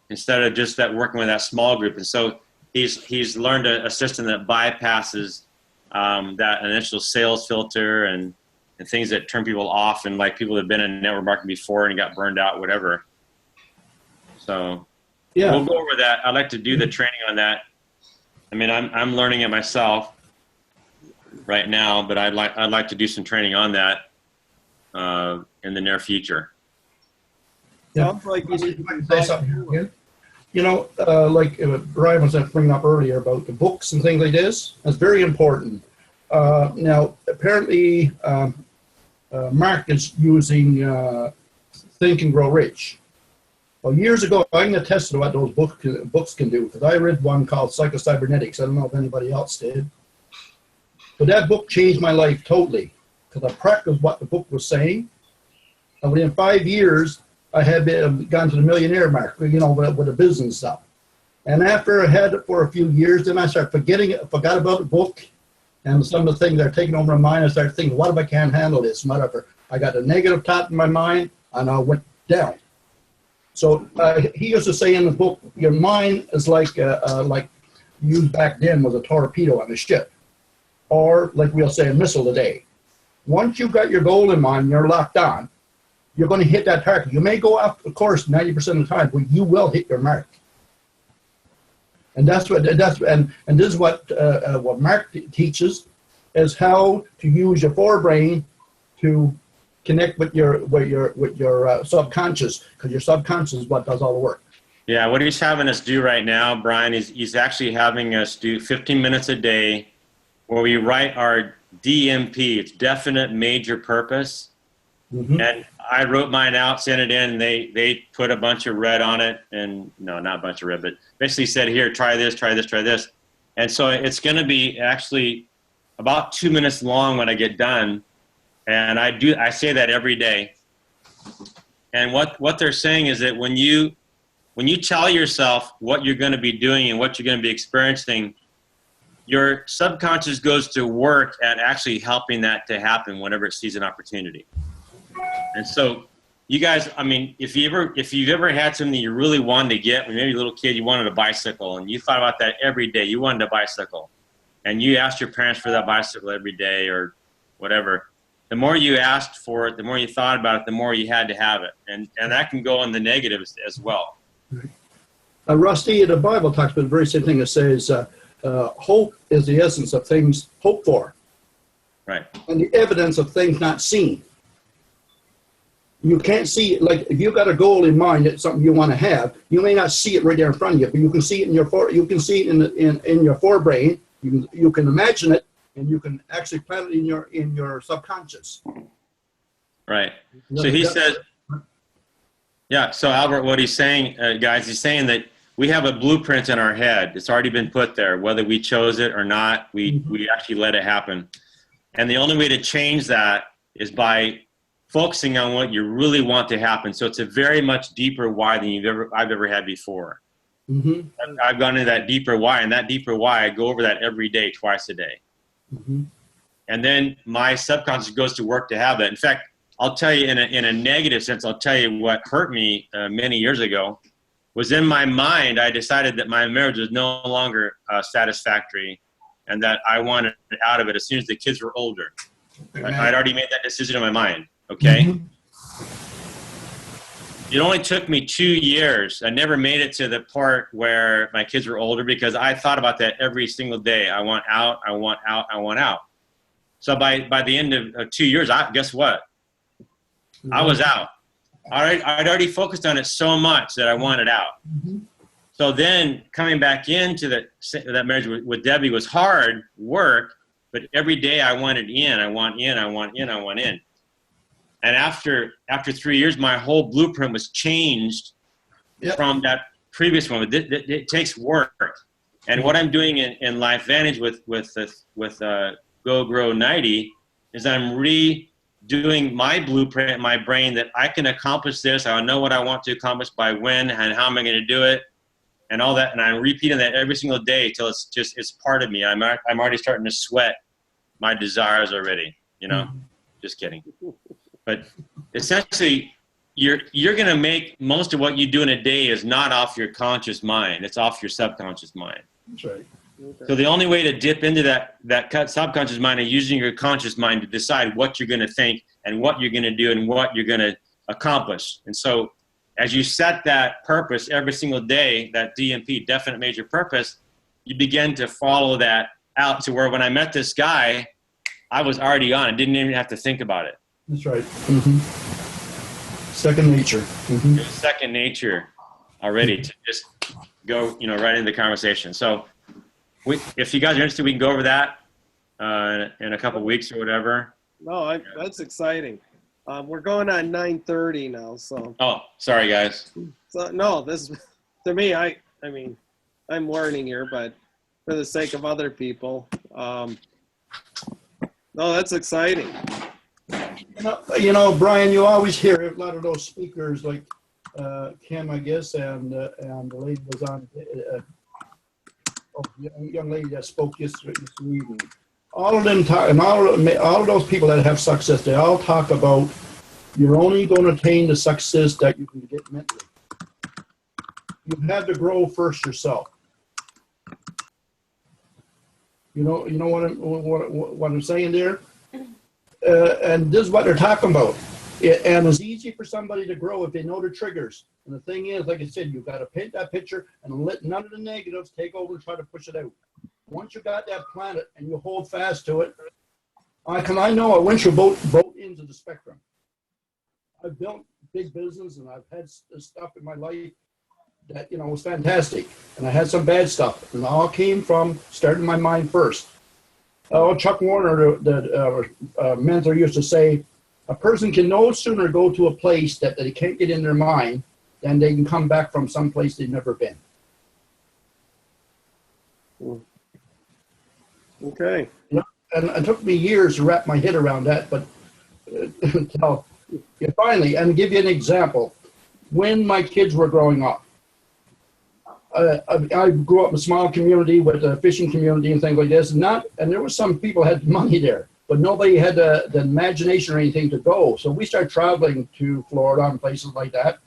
instead of just that working with that small group. And so he's learned a system that bypasses that initial sales filter and things that turn people off, and like people that have been in network marketing before and got burned out, whatever. So yeah, we'll go over that. I'd like to do the training on that. I mean, I'm learning it myself right now, but I'd like to do some training on that in the near future. Sounds like you If I can say something here. You know, like Brian was bringing up earlier about the books and things like this, that's very important. Now, apparently, Mark is using Think and Grow Rich. Well, years ago, I can attest to what those books can do, because I read one called Psycho-Cybernetics. I don't know if anybody else did. But that book changed my life totally, because I practiced what the book was saying. And within 5 years, I had gone to the millionaire mark, you know, with the business stuff. And after I had it for a few years, then I started forgot about the book and some of the things that are taking over my mind. I started thinking, what if I can't handle this, whatever. I got a negative thought in my mind, and I went down. So he used to say in the book, your mind is like used back then was a torpedo on a ship, or like we'll say a missile today. Once you've got your goal in mind, you're locked on, you're going to hit that target. You may go off the course 90% of the time, but you will hit your mark. And this is what Mark teaches, is how to use your forebrain to connect with your subconscious, because your subconscious is what does all the work. Yeah, what he's having us do right now, Brian, is he's actually having us do 15 minutes a day where we write our DMP. It's definite major purpose. And I wrote mine out, sent it in, and they put a bunch of red on it, and no, not a bunch of red, but basically said, here, try this, try this, try this. And so it's going to be actually about 2 minutes long when I get done. And I say that every day. And what they're saying is that when you tell yourself what you're going to be doing and what you're going to be experiencing, your subconscious goes to work at actually helping that to happen whenever it sees an opportunity. And so you guys, I mean, if you've ever had something you really wanted to get, when maybe a little kid, you wanted a bicycle, and you thought about that every day, you wanted a bicycle, and you asked your parents for that bicycle every day or whatever, the more you asked for it, the more you thought about it, the more you had to have it. And that can go in the negatives as well. Rusty, the Bible talks about the very same thing. It says, hope is the essence of things hoped for. Right. and the evidence of things not seen. You can't see it. Like if you've got a goal in mind, it's something you want to have. You may not see it right there in front of you, but you can see it in your in your forebrain. You can imagine it, and you can actually plan it in your subconscious. Right. So he says, yeah. So Albert, what he's saying, guys, he's saying that we have a blueprint in our head. It's already been put there, whether we chose it or not. We actually let it happen, and the only way to change that is by focusing on what you really want to happen. So it's a very much deeper why than I've ever had before. Mm-hmm. I've gone into that deeper why, and that deeper why, I go over that every day, twice a day. Mm-hmm. And then my subconscious goes to work to have that. In fact, I'll tell you in a negative sense, I'll tell you what hurt me many years ago was in my mind, I decided that my marriage was no longer satisfactory and that I wanted out of it as soon as the kids were older. I'd already made that decision in my mind. Okay. Mm-hmm. It only took me 2 years. I never made it to the part where my kids were older because I thought about that every single day. I want out, I want out, I want out. So by the end of 2 years, guess what? I was out. I'd already focused on it so much that I wanted out. Mm-hmm. So then coming back into that marriage with Debbie was hard work, but every day I wanted in, I want in, I want in, I want in. And after 3 years, my whole blueprint was changed from that previous one. It takes work. And what I'm doing in Life Vantage with Go Grow 90 is I'm redoing my blueprint in my brain that I can accomplish this. I know what I want to accomplish by when and how am I going to do it and all that. And I'm repeating that every single day till it's part of me. I'm already starting to sweat my desires already, Just kidding. But essentially, you're going to make most of what you do in a day is not off your conscious mind. It's off your subconscious mind. That's right. So the only way to dip into that subconscious mind is using your conscious mind to decide what you're going to think and what you're going to do and what you're going to accomplish. And so as you set that purpose every single day, that DMP, definite major purpose, you begin to follow that out to where when I met this guy, I was already on it. Didn't even have to think about it. That's right. Mm-hmm. Second nature. Mm-hmm. It was second nature already to just go, right into the conversation. So if you guys are interested, we can go over that in a couple weeks or whatever. No, that's exciting. We're going on 9:30 now, so. Oh, sorry, guys. So no, this to me, I mean, I'm learning here, but for the sake of other people, no, that's exciting. Brian, you always hear a lot of those speakers like Kim, I guess, and the lady was on. Young lady that spoke this evening. All of them talk, and all of those people that have success, they all talk about you're only going to attain the success that you can get mentally. You have to grow first yourself. You know what I'm saying there? And this is what they're talking about. And it's easy for somebody to grow if they know the triggers. And the thing is, like I said, you've got to paint that picture and let none of the negatives take over and try to push it out. Once you got that planet and you hold fast to it, I know I went through both ends of the spectrum. I've built big business and I've had stuff in my life that, was fantastic. And I had some bad stuff. And it all came from starting my mind first. Chuck Warner, the mentor, used to say, a person can no sooner go to a place that they can't get in their mind than they can come back from some place they've never been. Okay. And it took me years to wrap my head around that, but finally, and give you an example. When my kids were growing up, I grew up in a small community with a fishing community and things like this. And there were some people had money there, but nobody had the imagination or anything to go. So we started traveling to Florida and places like that.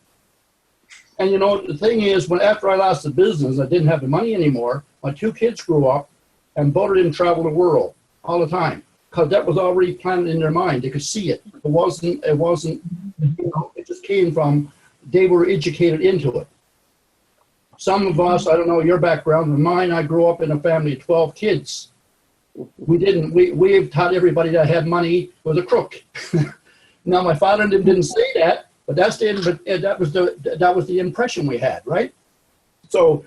And the thing is, after I lost the business, I didn't have the money anymore. My two kids grew up and both of them traveled the world all the time because that was already planted in their mind. They could see it. It wasn't. It just came from they were educated into it. Some of us, I don't know your background, but mine, I grew up in a family of 12 kids. We didn't. We taught everybody that had money was a crook. Now my father didn't say that, but that was the impression we had, right? So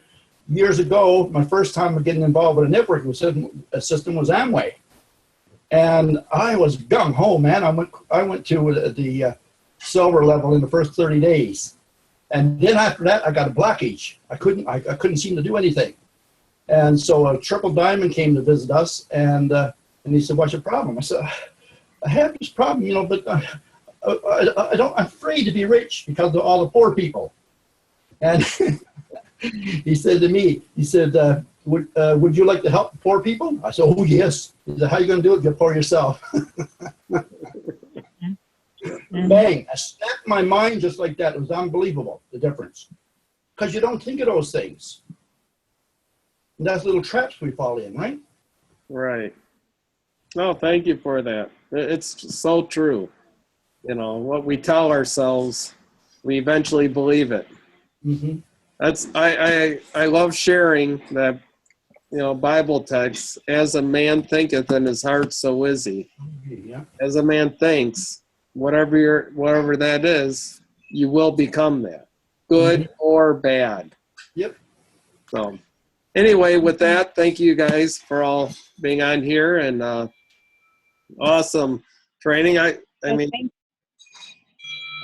years ago, my first time getting involved with a networking system was Amway, and I was gung ho, man. I went to the silver level in the first 30 days, and then after that, I got a blockage. I couldn't seem to do anything. And so a triple diamond came to visit us, and he said, "What's your problem?" I said, "I have this problem, but I'm afraid to be rich because of all the poor people." And he said to me, "Would you like to help the poor people?" I said, "Oh yes." He said, "How are you going to do it? You're poor yourself." Bang! I snapped my mind just like that. It was unbelievable, the difference, because you don't think of those things. And that's little traps we fall in, right? Right. No, thank you for that. It's so true. What we tell ourselves, we eventually believe it. Mm-hmm. That's I love sharing that, Bible text. As a man thinketh in his heart, so is he. Yeah. As a man thinks, whatever that is, you will become that, good or bad. Yep. So, anyway, with that, thank you guys for all being on here, and awesome training. I mean,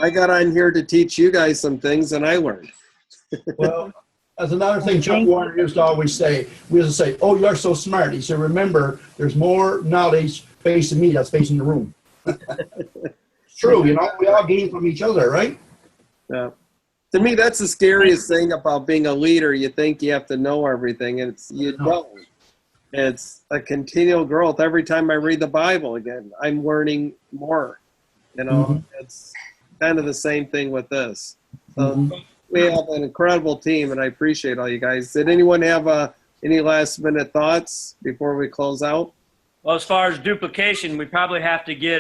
I got on here to teach you guys some things, and I learned. Well, that's another thing Chuck Warner used to always say. We used to say, "Oh, you're so smart." He said, "Remember, there's more knowledge facing me that's facing the room." It's true, we all gain from each other, right? Yeah. To me, that's the scariest thing about being a leader. You think you have to know everything, and you don't. It's a continual growth. Every time I read the Bible again, I'm learning more. It's kind of the same thing with this. So we have an incredible team, and I appreciate all you guys. Did anyone have any last-minute thoughts before we close out? Well, as far as duplication, we probably have to get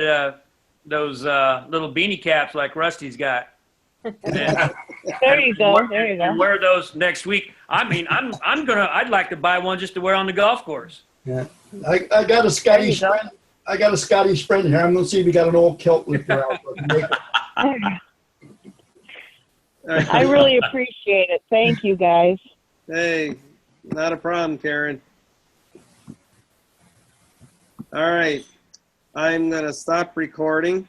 those little beanie caps like Rusty's got. There you go. And wear those next week. I mean, I'd like to buy one just to wear on the golf course. Yeah. I got a Scottish friend. I got a Scottish friend here. I'm going to see if we got an old kilt lifter out. I really appreciate it. Thank you, guys. Hey, not a problem, Karen. All right. I'm going to stop recording.